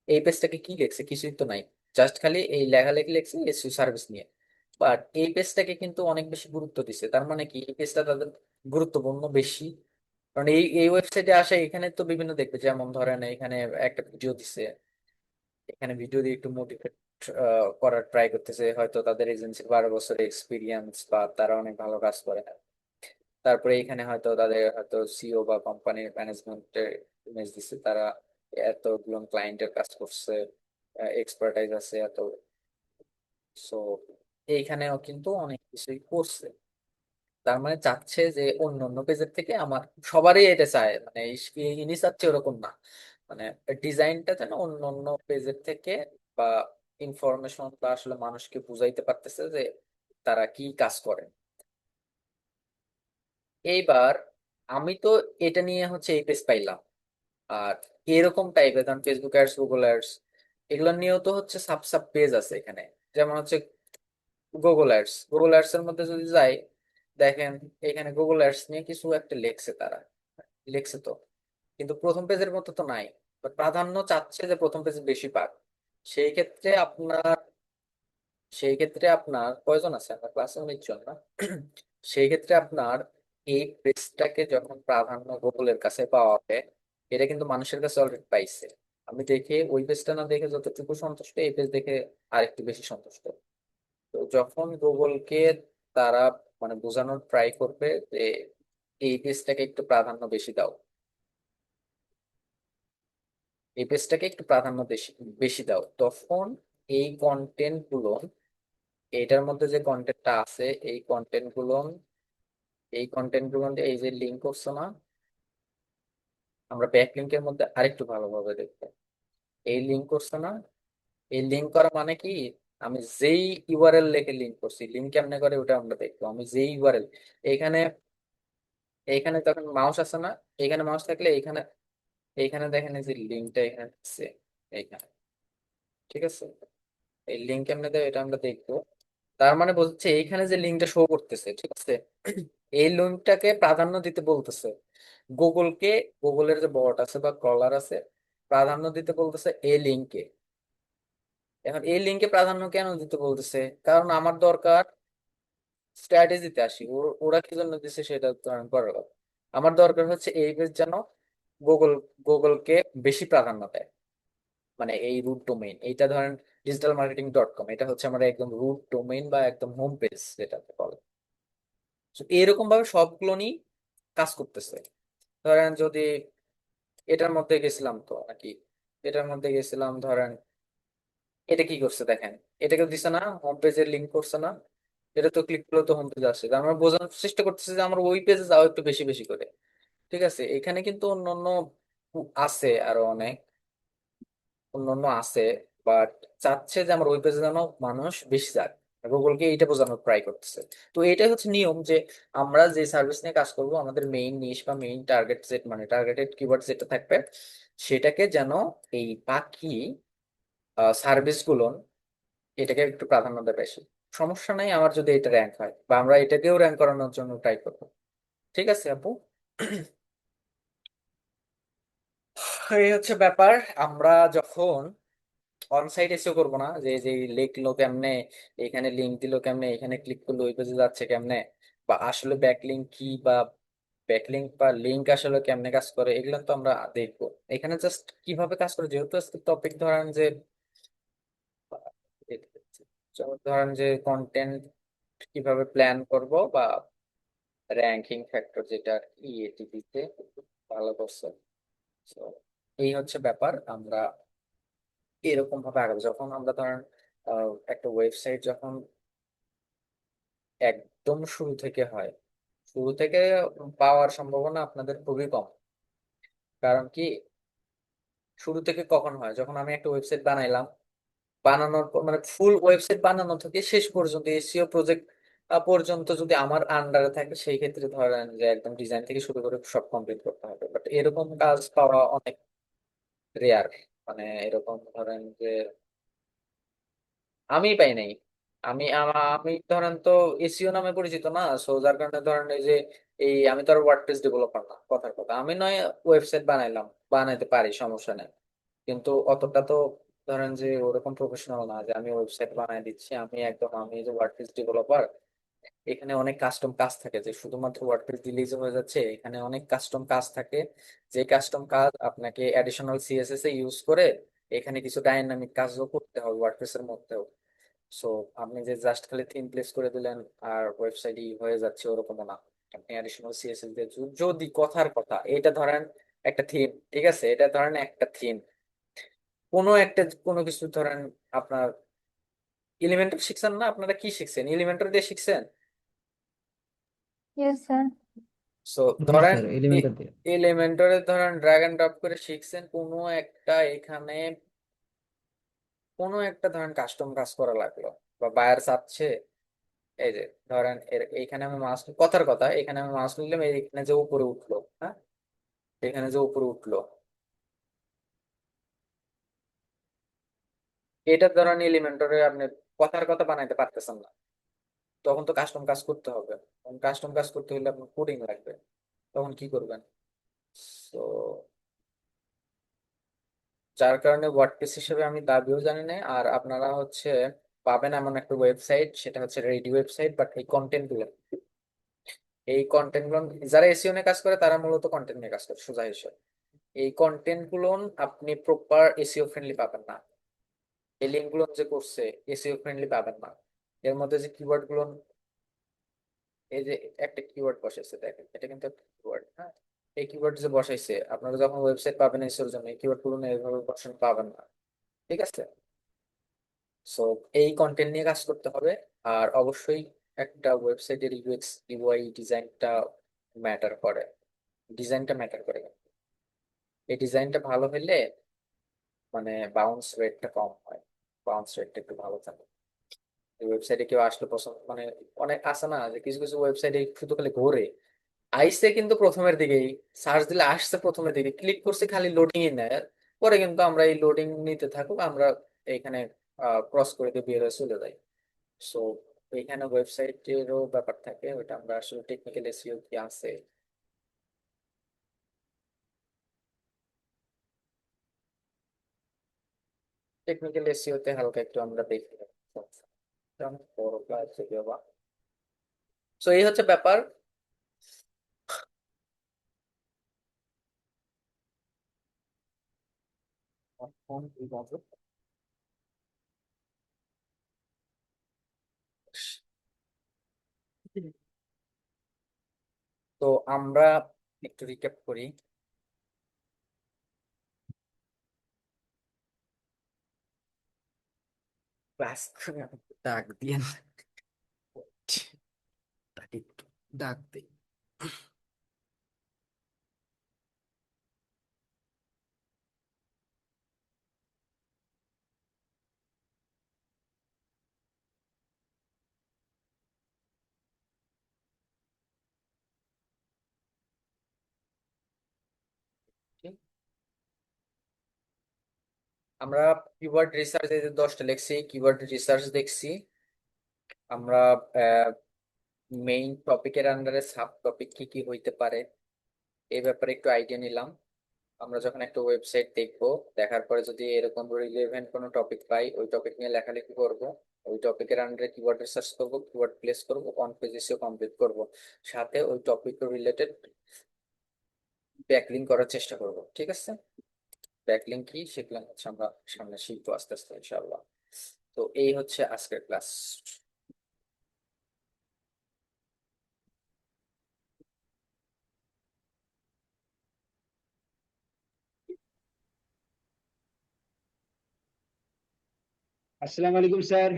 এই পেজটাকে কি লিখছে, কিছুই তো নাই, জাস্ট খালি এই লেখালেখি লিখছে এসইও সার্ভিস নিয়ে। বাট এই পেজটাকে কিন্তু অনেক বেশি গুরুত্ব দিছে। তার মানে কি এই পেজটা তাদের গুরুত্বপূর্ণ বেশি। কারণ এই এই ওয়েবসাইটে আসে, এখানে তো বিভিন্ন দেখবে, যেমন ধরেন এখানে একটা ভিডিও দিছে, এখানে ভিডিও দিয়ে একটু মোটিভেট করার ট্রাই করতেছে, হয়তো তাদের এজেন্সির 12 বছরের এক্সপিরিয়েন্স বা তারা অনেক ভালো কাজ করে। তারপরে এখানে হয়তো তাদের হয়তো সিও বা কোম্পানির ম্যানেজমেন্টের ইমেজ দিচ্ছে, তারা এতগুলো ক্লায়েন্টের কাজ করছে, এক্সপার্টাইজ আছে এত। সো এইখানেও কিন্তু অনেক কিছুই করছে। তার মানে চাচ্ছে যে অন্য অন্য পেজের থেকে আমার, সবারই এটা চায়, মানে ইনি চাচ্ছে ওরকম না, মানে ডিজাইনটা যেন অন্য অন্য পেজের থেকে, বা ইনফরমেশন বা আসলে মানুষকে বুঝাইতে পারতেছে যে তারা কি কাজ করে। এইবার আমি তো এটা নিয়ে হচ্ছে এই পেজ পাইলাম। আর এরকম টাইপের ধরেন ফেসবুক অ্যাডস, গুগল অ্যাডস, এগুলো নিয়েও তো হচ্ছে সাব সাব পেজ আছে এখানে। যেমন হচ্ছে গুগল অ্যাডস, গুগল অ্যাডস এর মধ্যে যদি যাই, দেখেন এখানে গুগল অ্যাডস নিয়ে কিছু একটা লেখছে তারা, লেখছে তো, কিন্তু প্রথম পেজের মতো তো নাই। বাট প্রাধান্য চাচ্ছে যে প্রথম পেজ বেশি পাক। সেই ক্ষেত্রে আপনার সেই ক্ষেত্রে আপনার কয়জন আছে, আপনার ক্লাসে 19 জন না? সেই ক্ষেত্রে আপনার এই পেজটাকে যখন প্রাধান্য গুগলের কাছে পাওয়া হবে, এটা কিন্তু মানুষের কাছে অলরেডি পাইছে। আমি দেখে ওই পেজটা না দেখে যতটুকু সন্তুষ্ট, এই পেজ দেখে আরেকটু বেশি সন্তুষ্ট। তো যখন গুগলকে তারা মানে বোঝানোর ট্রাই করবে যে এই পেজটাকে একটু প্রাধান্য বেশি দাও, এই পেজটাকে একটু প্রাধান্য বেশি বেশি দাও, তখন এই কন্টেন্ট গুলো, এইটার মধ্যে যে কন্টেন্টটা আছে, এই কন্টেন্ট গুলো এই যে লিঙ্ক করছো না, আমরা ব্যাক লিঙ্কের মধ্যে আরেকটু ভালোভাবে দেখবো। এই লিঙ্ক করছো না, এই লিঙ্ক করা মানে কি, আমি যেই ইউআরএল লিখে লিঙ্ক করছি, লিঙ্ক কেমনে করে ওটা আমরা দেখবো। আমি যেই ইউআরএল, এখানে এইখানে তখন মাউস আছে না, এখানে মাউস থাকলে এইখানে, এইখানে দেখেন এই যে লিঙ্কটা এখানে আছে, এইখানে, ঠিক আছে? এই লিঙ্ক কেমনে দেয় এটা আমরা দেখবো। তার মানে বলছে এইখানে যে লিঙ্কটা শো করতেছে, ঠিক আছে, এই লিঙ্কটাকে প্রাধান্য দিতে বলতেছে গুগলকে। গুগলের যে বট আছে বা ক্রলার আছে, প্রাধান্য দিতে বলতেছে এই লিঙ্কে। এখন এই লিঙ্কে প্রাধান্য কেন দিতে বলতেছে? কারণ আমার দরকার স্ট্র্যাটেজিতে আসি, ওরা কি জন্য দিচ্ছে সেটা উত্তরণ করার কথা। আমার দরকার হচ্ছে এই পেজ যেন গুগল গুগলকে বেশি প্রাধান্য দেয়। মানে এই রুট ডোমেইন, এইটা ধরেন digitalmarketing.com, এটা হচ্ছে আমার একদম রুট ডোমেইন বা একদম হোম পেজ যেটাকে বলে। So এরকম ভাবে সবগুলো নিয়ে কাজ করতেছে। ধরেন যদি এটার মধ্যে গেছিলাম তো নাকি, এটার মধ্যে গেছিলাম, ধরেন এটা কি করছে দেখেন, এটাকে দিছে না, হোম পেজের লিঙ্ক করছে না, এটা তো ক্লিক করলে তো হোম পেজে আসে। তার আমরা বোঝানোর চেষ্টা করতেছি যে আমরা ওই পেজে যাও একটু বেশি বেশি করে। ঠিক আছে, এখানে কিন্তু অন্যান্য আছে, আরো অনেক অন্যান্য আছে, বাট চাচ্ছে যে আমার ওই পেজে যেন মানুষ বেশি যাক। গুগলকে এইটা বোঝানোর ট্রাই করতেছে। তো এটাই হচ্ছে নিয়ম যে আমরা যে সার্ভিস নিয়ে কাজ করব, আমাদের মেইন নিশ বা মেইন টার্গেট সেট, মানে টার্গেটেড কিওয়ার্ড যেটা থাকবে, সেটাকে যেন এই বাকি সার্ভিস গুলো এটাকে একটু প্রাধান্য দেয় বেশি। সমস্যা নাই আমার যদি এটা র্যাঙ্ক হয়, বা আমরা এটাকেও র্যাঙ্ক করানোর জন্য ট্রাই করবো। ঠিক আছে আপু, এই হচ্ছে ব্যাপার। আমরা যখন অনসাইট এসেও করবো না, যে যে লিখলো কেমনে, এখানে লিঙ্ক দিলো কেমনে, এখানে ক্লিক করলে ওই পেজে যাচ্ছে কেমনে, বা আসলে ব্যাকলিঙ্ক কি, বা ব্যাকলিঙ্ক বা লিঙ্ক আসলে কেমনে কাজ করে, এগুলো তো আমরা দেখবো। এখানে জাস্ট কিভাবে কাজ করে, যেহেতু আজকে টপিক ধরেন যে, যেমন ধরেন যে কন্টেন্ট কিভাবে প্ল্যান করব, বা র্যাঙ্কিং ফ্যাক্টর যেটা ইএটিপিতে ভালো করছে। So, এই হচ্ছে ব্যাপার। আমরা এরকম ভাবে আগাবো যখন আমরা ধরেন একটা ওয়েবসাইট যখন একদম শুরু থেকে হয়, শুরু থেকে পাওয়ার সম্ভাবনা আপনাদের খুবই কম। কারণ কি, শুরু থেকে কখন হয়, যখন আমি একটা ওয়েবসাইট বানাইলাম, বানানোর পর মানে ফুল ওয়েবসাইট বানানো থেকে শেষ পর্যন্ত এসইও প্রজেক্ট পর্যন্ত যদি আমার আন্ডারে থাকে, সেই ক্ষেত্রে ধরেন যে একদম ডিজাইন থেকে শুরু করে সব কমপ্লিট করতে হবে, বাট এরকম কাজ পাওয়া অনেক রেয়ার। মানে এরকম ধরেন যে আমি পাই নাই। আমি ধরেন তো এসিও নামে পরিচিত না, সো যার কারণে ধরেন এই যে আমি তো আর ওয়ার্ডপ্রেস ডেভেলপার না, কথার কথা। আমি নয় ওয়েবসাইট বানাইলাম, বানাইতে পারি, সমস্যা নেই, কিন্তু অতটা তো ধরেন যে ওরকম প্রফেশনাল না যে আমি ওয়েবসাইট বানাই দিচ্ছি। আমি যে ওয়ার্ডপ্রেস ডেভেলপার, এখানে অনেক কাস্টম কাজ থাকে, যে শুধুমাত্র ওয়ার্ডপ্রেস দিলেই যে হয়ে যাচ্ছে, এখানে অনেক কাস্টম কাজ থাকে। যে কাস্টম কাজ আপনাকে অ্যাডিশনাল সিএসএস এ ইউজ করে এখানে কিছু ডাইনামিক কাজও করতে হবে ওয়ার্ডপ্রেস এর মধ্যেও। সো আপনি যে জাস্ট খালি থিম প্লেস করে দিলেন আর ওয়েবসাইটই হয়ে যাচ্ছে, ওরকমও না। আপনি অ্যাডিশনাল সিএসএস দিয়ে যদি কথার কথা এটা ধরেন একটা থিম, ঠিক আছে, এটা ধরেন একটা থিম, কোনো কিছু ধরেন আপনার এলিমেন্টর শিখছেন না? আপনারা কি শিখছেন? এলিমেন্টর দিয়ে শিখছেন? Yes sir. সো জি ধরেন স্যার, এলিমেন্টার দিয়ে। এলিমেন্টরে ধরেন ড্র্যাগ এন্ড ড্রপ করে শিখছেন কোনো একটা, এখানে কোনো একটা ধরেন কাস্টম কাজ করা লাগলো, বা বায়ার চাচ্ছে, এই যে ধরেন এইখানে আমি কথার কথা, এখানে আমি মাউস নিলাম, এখানে যে উপরে উঠলো, হ্যাঁ, এখানে যে উপরে উঠলো, এটা ধরেন এলিমেন্টরে আপনি কথার কথা বানাইতে পারতেছেন না, তখন তো কাস্টম কাজ করতে হবে। কাস্টম কাজ করতে হলে আপনার কোডিং লাগবে, তখন কি করবেন? তো যার কারণে ওয়ার্ডপ্রেস হিসেবে আমি দাবিও জানি না। আর আপনারা হচ্ছে পাবেন এমন একটা ওয়েবসাইট, সেটা হচ্ছে রেডি ওয়েবসাইট, বাট এই কন্টেন্ট গুলো যারা এসইও নিয়ে কাজ করে তারা মূলত কন্টেন্ট নিয়ে কাজ করে, সোজা হিসেবে। এই কন্টেন্ট গুলো আপনি প্রপার এসইও ফ্রেন্ডলি পাবেন না। এই লিঙ্ক গুলো যে করছে এসইও ফ্রেন্ডলি পাবেন না। এর মধ্যে যে কিওয়ার্ড গুলো, এই যে একটা কিওয়ার্ড বসাইছে দেখেন, এটা কিন্তু একটা কিওয়ার্ড, হ্যাঁ, এই কিওয়ার্ড যে বসাইছে, আপনারা যখন ওয়েবসাইট পাবেন এসইওর জন্য এই কিওয়ার্ড গুলো এইভাবে বসান পাবেন না, ঠিক আছে? সো এই কন্টেন্ট নিয়ে কাজ করতে হবে। আর অবশ্যই একটা ওয়েবসাইটের ইউএক্স ইউআই ডিজাইনটা ম্যাটার করে, ডিজাইনটা ম্যাটার করে। এই ডিজাইনটা ভালো হলে মানে বাউন্স রেটটা কম হয়, বাউন্স রেটটা একটু ভালো থাকে। ওয়েবসাইটে কেউ আসলে পছন্দ মানে অনেক আছে না যে কিছু কিছু ওয়েবসাইটে শুধু খালি ঘোরে, আইসে কিন্তু প্রথমের দিকেই, সার্চ দিলে আসছে প্রথমের দিকে, ক্লিক করছে খালি লোডিং এ নেয়, পরে কিন্তু আমরা এই লোডিং নিতে থাকুক, আমরা এইখানে ক্রস করে দিয়ে বের হয়ে চলে যাই। সো এইখানে ওয়েবসাইটেরও ব্যাপার থাকে, ওইটা আমরা আসলে টেকনিক্যাল এসইও কি আছে, টেকনিক্যাল এসইও তে হালকা একটু আমরা দেখি। অনেক বড় ক্লাস যদিও বা। সো এই হচ্ছে ব্যাপার। তো আমরা একটু রিক্যাপ করি ক্লাস। ডাক দিয়ে তাকে একটু ডাক দিই। আমরা কিওয়ার্ড রিসার্চ এই যে 10টা লিখছি, কিওয়ার্ড রিসার্চ দেখছি আমরা। মেইন টপিকের আন্ডারে সাব টপিক কি কি হইতে পারে এই ব্যাপারে একটু আইডিয়া নিলাম। আমরা যখন একটা ওয়েবসাইট দেখবো, দেখার পরে যদি এরকম রিলেভেন্ট কোনো টপিক পাই, ওই টপিক নিয়ে লেখালেখি করব, ওই টপিকের আন্ডারে কিওয়ার্ড রিসার্চ করবো, কিওয়ার্ড প্লেস করবো, অন পেজ এসিও কমপ্লিট করব, সাথে ওই টপিক রিলেটেড ব্যাকলিঙ্ক করার চেষ্টা করব, ঠিক আছে? ব্যাকলিঙ্ক কি শিখলাম হচ্ছে আমরা সামনে শিখবো আস্তে আস্তে ইনশাআল্লাহ। তো এই হচ্ছে আজকের ক্লাস। আসসালামু আলাইকুম স্যার।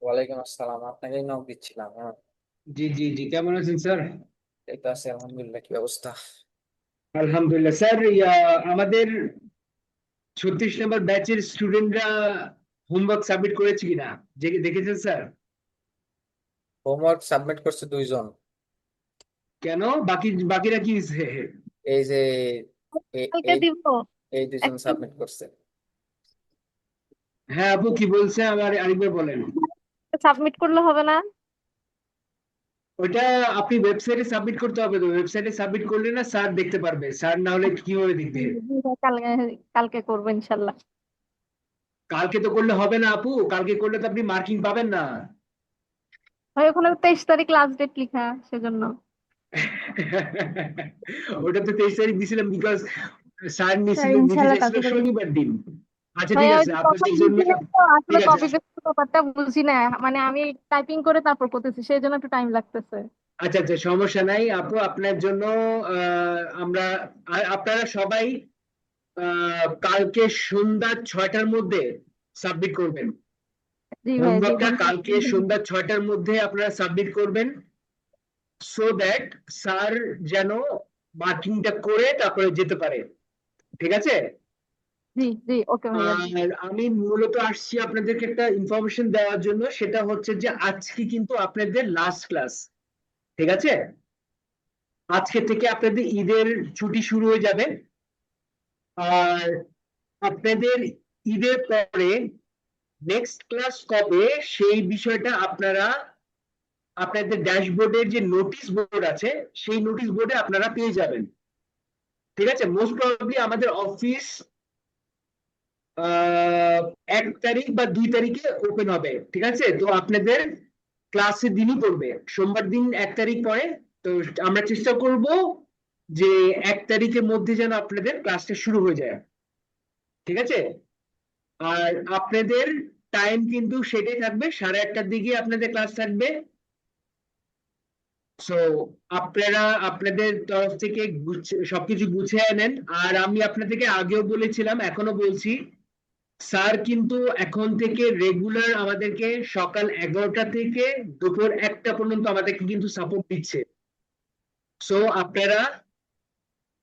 ওয়ালাইকুম আসসালাম, আপনাকেই নক দিচ্ছিলাম। হ্যাঁ, জি জি জি, কেমন আছেন স্যার? এই তো আছে আলহামদুলিল্লাহ, কি অবস্থা? আলহামদুলিল্লাহ স্যার। আমাদের 36 নম্বর ব্যাচের স্টুডেন্টরা হোমওয়ার্ক সাবমিট করেছে কিনা দেখেছেন স্যার? হোমওয়ার্ক সাবমিট করছে 2 জন। কেন বাকিরা কি হয়েছে? এই যে কালকে এই দিব এই 2জন একটা সাবমিট করছে। হ্যাঁ আপু কি বলছে আবার আরেকবার বলেন। সাবমিট করলে হবে না? ওইটা আপনি ওয়েবসাইটে সাবমিট করতে হবে, তো ওয়েবসাইটে সাবমিট করলে না স্যার দেখতে পারবে, স্যার না হলে কিভাবে দেখবে? কালকে কালকে করবো ইনশাল্লাহ। কালকে তো করলে হবে না আপু, কালকে করলে তো আপনি মার্কিং পাবেন না। ভাই ওখানে 23 তারিখ লাস্ট ডেট লিখা, সেজন্য। ওটা তো 23 তারিখ দিছিলাম, বিকজ স্যার স্যার নিতে ইনশাল্লাহ চাইছিল কালকে করবো। শনিবার দিন। আচ্ছা ভাই ঠিক ওই আছে, যে কখন আপনাদের জন্য দিয়েছিলেন তো, আসলে ঠিক আছে। কপি পেস্ট ব্যাপারটা বুঝি না, মানে আমি টাইপিং করে তারপর করতেছি, সেই জন্য একটু টাইম লাগতেছে। আচ্ছা আচ্ছা, সমস্যা নাই আপু, আপনার জন্য আমরা আপনারা সবাই কালকে সন্ধ্যা 6টার মধ্যে সাবমিট করবেন। জি ভাই, জি হোমওয়ার্কটা ধন্যবাদ। কালকে সন্ধ্যা 6টার মধ্যে আপনারা সাবমিট করবেন, সো দ্যাট স্যার যেন মার্কিংটা করে তারপরে যেতে পারে। ঠিক আছে? জি জি, ওকে ভাইয়া। আর আমি মূলত আসছি আপনাদেরকে একটা ইনফরমেশন দেওয়ার জন্য, সেটা হচ্ছে যে আজকে কিন্তু আপনাদের লাস্ট ক্লাস। ঠিক আছে? আজকে থেকে আপনাদের ঈদের ছুটি শুরু হয়ে যাবে। আর আপনাদের ঈদের পরে নেক্সট ক্লাস কবে সেই বিষয়টা আপনারা আপনাদের ড্যাশবোর্ডের যে নোটিশ বোর্ড আছে সেই নোটিশ বোর্ডে আপনারা পেয়ে যাবেন। ঠিক আছে? মোস্ট প্রবাবলি আমাদের অফিস 1 তারিখ বা 2 তারিখে ওপেন হবে। ঠিক আছে? তো আপনাদের ক্লাসের দিনই পড়বে, সোমবার দিন 1 তারিখ পরে। তো আমরা চেষ্টা করব যে 1 তারিখের মধ্যে যেন আপনাদের ক্লাসটা শুরু হয়ে যায়। ঠিক আছে? আর আপনাদের টাইম কিন্তু সেটাই থাকবে, 1:30টার দিকে আপনাদের ক্লাস থাকবে। সো আপনারা আপনাদের তরফ থেকে সবকিছু গুছিয়ে নেন। আর আমি আপনাদেরকে আগেও বলেছিলাম, এখনো বলছি, স্যার কিন্তু এখন থেকে রেগুলার আমাদেরকে সকাল 11টা থেকে দুপুর 1টা পর্যন্ত আমাদেরকে কিন্তু সাপোর্ট দিচ্ছে। সো আপনারা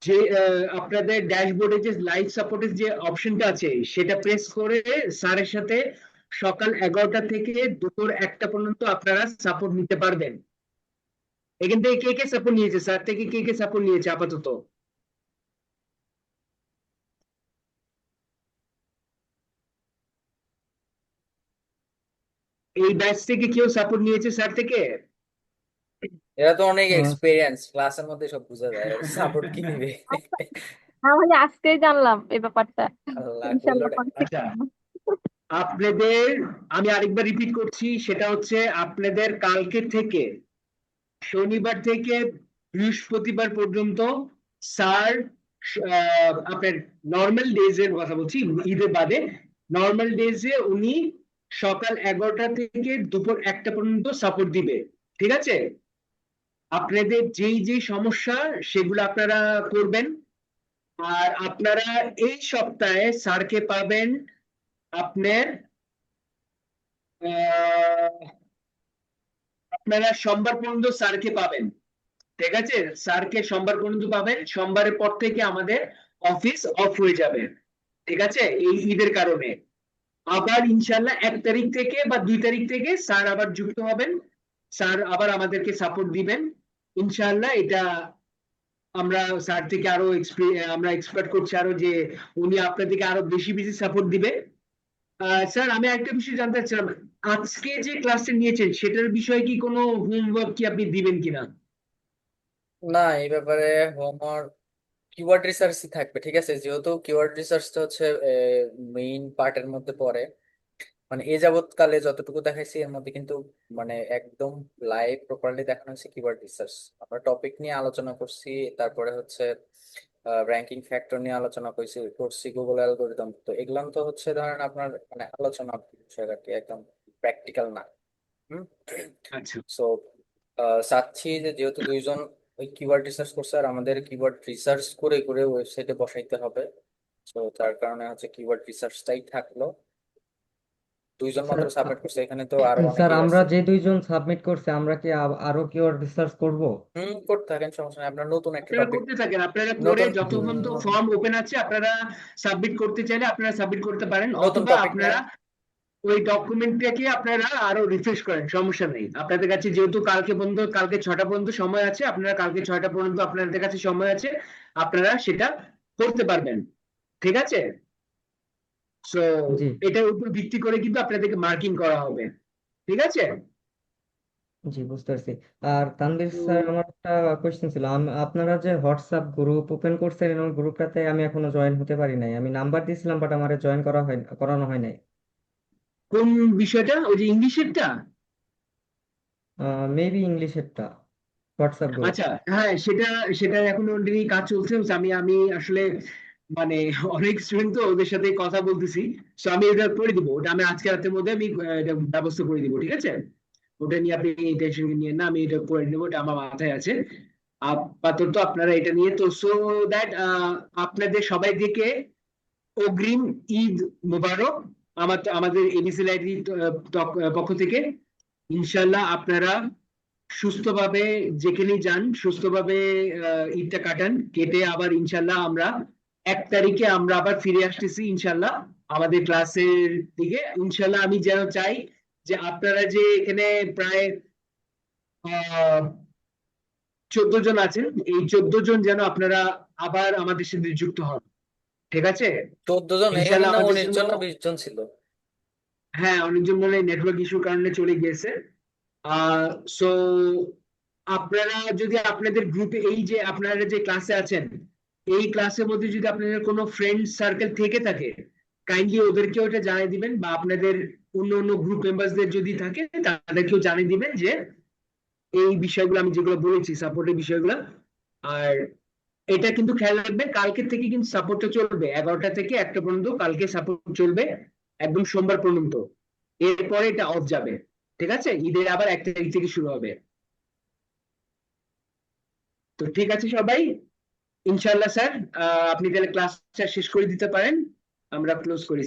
যে আপনাদের ড্যাশবোর্ডে যে লাইভ সাপোর্টের যে অপশনটা আছে সেটা প্রেস করে স্যারের সাথে সকাল 11টা থেকে দুপুর 1টা পর্যন্ত আপনারা সাপোর্ট নিতে পারবেন। এখান থেকে কে কে সাপোর্ট নিয়েছে, স্যার থেকে কে কে সাপোর্ট নিয়েছে আপাতত? এই ব্যাচ থেকে কেউ সাপোর্ট নিয়েছে স্যার থেকে? এরা তো অনেক আহ, এক্সপিরিয়েন্স, ক্লাসের মধ্যে সব বোঝা যায়, সাপোর্ট কি নিবে। আচ্ছা, হ্যাঁ ভাই, আজকেই জানলাম এই ব্যাপারটা। আল্লাহ কইলো ইনশাল্লাহ রে। পরে থেকে আচ্ছা, জানবো। আপনাদের আমি আরেকবার রিপিট করছি, সেটা হচ্ছে আপনাদের কালকে থেকে শনিবার থেকে বৃহস্পতিবার পর্যন্ত স্যার আপনার নর্মাল ডেজ এর কথা বলছি, ঈদের বাদে নর্মাল ডেজে উনি সকাল 11টা থেকে দুপুর 1টা পর্যন্ত সাপোর্ট দিবে। ঠিক আছে? আপনাদের যেই যেই সমস্যা সেগুলো আপনারা করবেন। আর আপনারা এই সপ্তাহে স্যারকে পাবেন আপনার আপনারা সোমবার পর্যন্ত স্যারকে পাবেন। ঠিক আছে? স্যারকে সোমবার পর্যন্ত পাবেন, সোমবারের পর থেকে আমাদের অফিস অফ হয়ে যাবে। ঠিক আছে? এই ঈদের কারণে আবার ইনশাল্লাহ 1 তারিখ থেকে বা 2 তারিখ থেকে স্যার আবার যুক্ত হবেন, স্যার আবার আমাদেরকে সাপোর্ট দিবেন ইনশাল্লাহ। এটা আমরা স্যার থেকে আরো আমরা এক্সপেক্ট করছি আরো যে উনি আপনাদেরকে আরো বেশি বেশি সাপোর্ট দিবে। স্যার আমি একটা বিষয় জানতে চাচ্ছিলাম, আজকে যে ক্লাসটা নিয়েছেন সেটার বিষয়ে কি কোনো হোমওয়ার্ক কি আপনি দিবেন কিনা? না, এই ব্যাপারে হোমওয়ার্ক কিওয়ার্ড রিসার্চই থাকবে। ঠিক আছে, যেহেতু কিওয়ার্ড রিসার্চটা হচ্ছে মেইন পার্টের মধ্যে পড়ে, মানে এ যাবৎকালে যতটুকু দেখাইছি এর মধ্যে কিন্তু মানে একদম লাইভ প্রপারলি দেখানো হয়েছে কিওয়ার্ড রিসার্চ। আমরা টপিক নিয়ে আলোচনা করছি, তারপরে হচ্ছে র্যাঙ্কিং ফ্যাক্টর নিয়ে আলোচনা করছি গুগল অ্যালগোরিদম। তো এগুলো তো হচ্ছে ধরেন আপনার মানে আলোচনা বিষয় আর কি, একদম প্র্যাকটিক্যাল না। হুম। আচ্ছা সো চাচ্ছি যে যেহেতু 2জন ওই কিওয়ার্ড রিসার্চ করছে আর আমাদের কিওয়ার্ড রিসার্চ করে করে ওয়েবসাইটে বসাইতে হবে, তো তার কারণে হচ্ছে কিওয়ার্ড রিসার্চটাই থাকলো। 2জন স্যার মাত্র সাবমিট করছে, এখানে তো আরো স্যার অনেকেই আমরা আছে। যে 2জন সাবমিট করছে আমরা কি আরো কি ওর রিসার্চ করব? করতে থাকেন, সমস্যা নেই। আপনার নতুন একটা আপনারা টপিক, করতে থাকেন, আপনারা করে নতুন যতক্ষণ তো ফর্ম ওপেন আছে আপনারা সাবমিট করতে চাইলে আপনারা সাবমিট করতে পারেন, নতুন অথবা টপিক আপনারা নেন। ওই ডকুমেন্টটাকে আপনারা আরো রিফ্রেশ করেন, সমস্যা নেই। আপনাদের কাছে যেহেতু কালকে 6টা পর্যন্ত সময় আছে, আপনারা কালকে 6টা পর্যন্ত আপনাদের কাছে সময় আছে, আপনারা সেটা করতে পারবেন, ঠিক আছে? সো জি এটার উপর ভিত্তি করে কিন্তু আপনাদেরকে মার্কিং করা হবে, ঠিক আছে? জি বুঝতে পারছি। আর তানভীর তো স্যার, আমার একটা কোয়েশ্চেন ছিল। আপনারা যে হোয়াটসঅ্যাপ গ্রুপ ওপেন করছেন, ওই গ্রুপটাতে আমি এখনো জয়েন হতে পারি নাই। আমি নাম্বার দিয়েছিলাম, বাট আমার জয়েন করানো হয় নাই। কোন বিষয়টা, ওই যে ইংলিশেরটা? মেবি ইংলিশেরটা হোয়াটসঅ্যাপ গ্রুপ। আচ্ছা, হ্যাঁ, সেটা সেটা এখন অলরেডি কাজ চলছে। আমি আসলে মানে অনেক স্টুডেন্ট তো, ওদের সাথে কথা বলতেছি। তো আমি এটা করে দিব, ওটা আমি আজকে রাতের মধ্যে আমি এটা ব্যবস্থা করে দিব, ঠিক আছে? ওটা নিয়ে আপনি টেনশন নিয়ে না, আমি এটা করে নেবো, এটা আমার মাথায় আছে। আপাতত আপনারা এটা নিয়ে তো, সো দ্যাট আপনাদের সবাইকে অগ্রিম ঈদ মোবারক আমাদের এবিসি লাইব্রেরি পক্ষ থেকে। ইনশাল্লাহ আপনারা সুস্থভাবে যেখানেই যান, সুস্থভাবে ঈদটা কাটান, কেটে আবার ইনশাল্লাহ আমরা 1 তারিখে আমরা আবার ফিরে আসতেছি ইনশাল্লাহ আমাদের ক্লাসের দিকে। ইনশাল্লাহ আমি যেন চাই যে আপনারা যে এখানে প্রায় 14 জন আছেন, এই 14 জন যেন আপনারা আবার আমাদের সাথে যুক্ত হন, ঠিক আছে? 14 জন? এখানে ইনশাল্লাহ না আমাদের 19 জন্য, জন না 20 জন ছিল? হ্যাঁ, অনেকজন বলে নেটওয়ার্ক ইস্যুর কারণে চলে গিয়েছে। সো আপনারা যদি আপনাদের গ্রুপে, এই যে আপনারা যে ক্লাসে আছেন, এই ক্লাসের মধ্যে যদি আপনাদের কোনো ফ্রেন্ড সার্কেল থেকে থাকে, কাইন্ডলি ওদেরকেও এটা জানিয়ে দিবেন, বা আপনাদের অন্য অন্য গ্রুপ মেম্বারসদের যদি থাকে তাদেরকেও জানিয়ে দিবেন যে এই বিষয়গুলো আমি যেগুলো বলেছি, সাপোর্টের বিষয়গুলো। আর এটা কিন্তু খেয়াল রাখবেন, কালকে থেকে কিন্তু সাপোর্টটা চলবে 11টা থেকে 1টা পর্যন্ত, কালকে সাপোর্ট চলবে একদম সোমবার পর্যন্ত। এরপরে এটা অফ যাবে, ঠিক আছে? ঈদের আবার 1 তারিখ থেকে শুরু হবে। তো ঠিক আছে সবাই, ইনশাল্লাহ স্যার, আপনি তাহলে ক্লাসটা শেষ করে দিতে পারেন, আমরা ক্লোজ করি।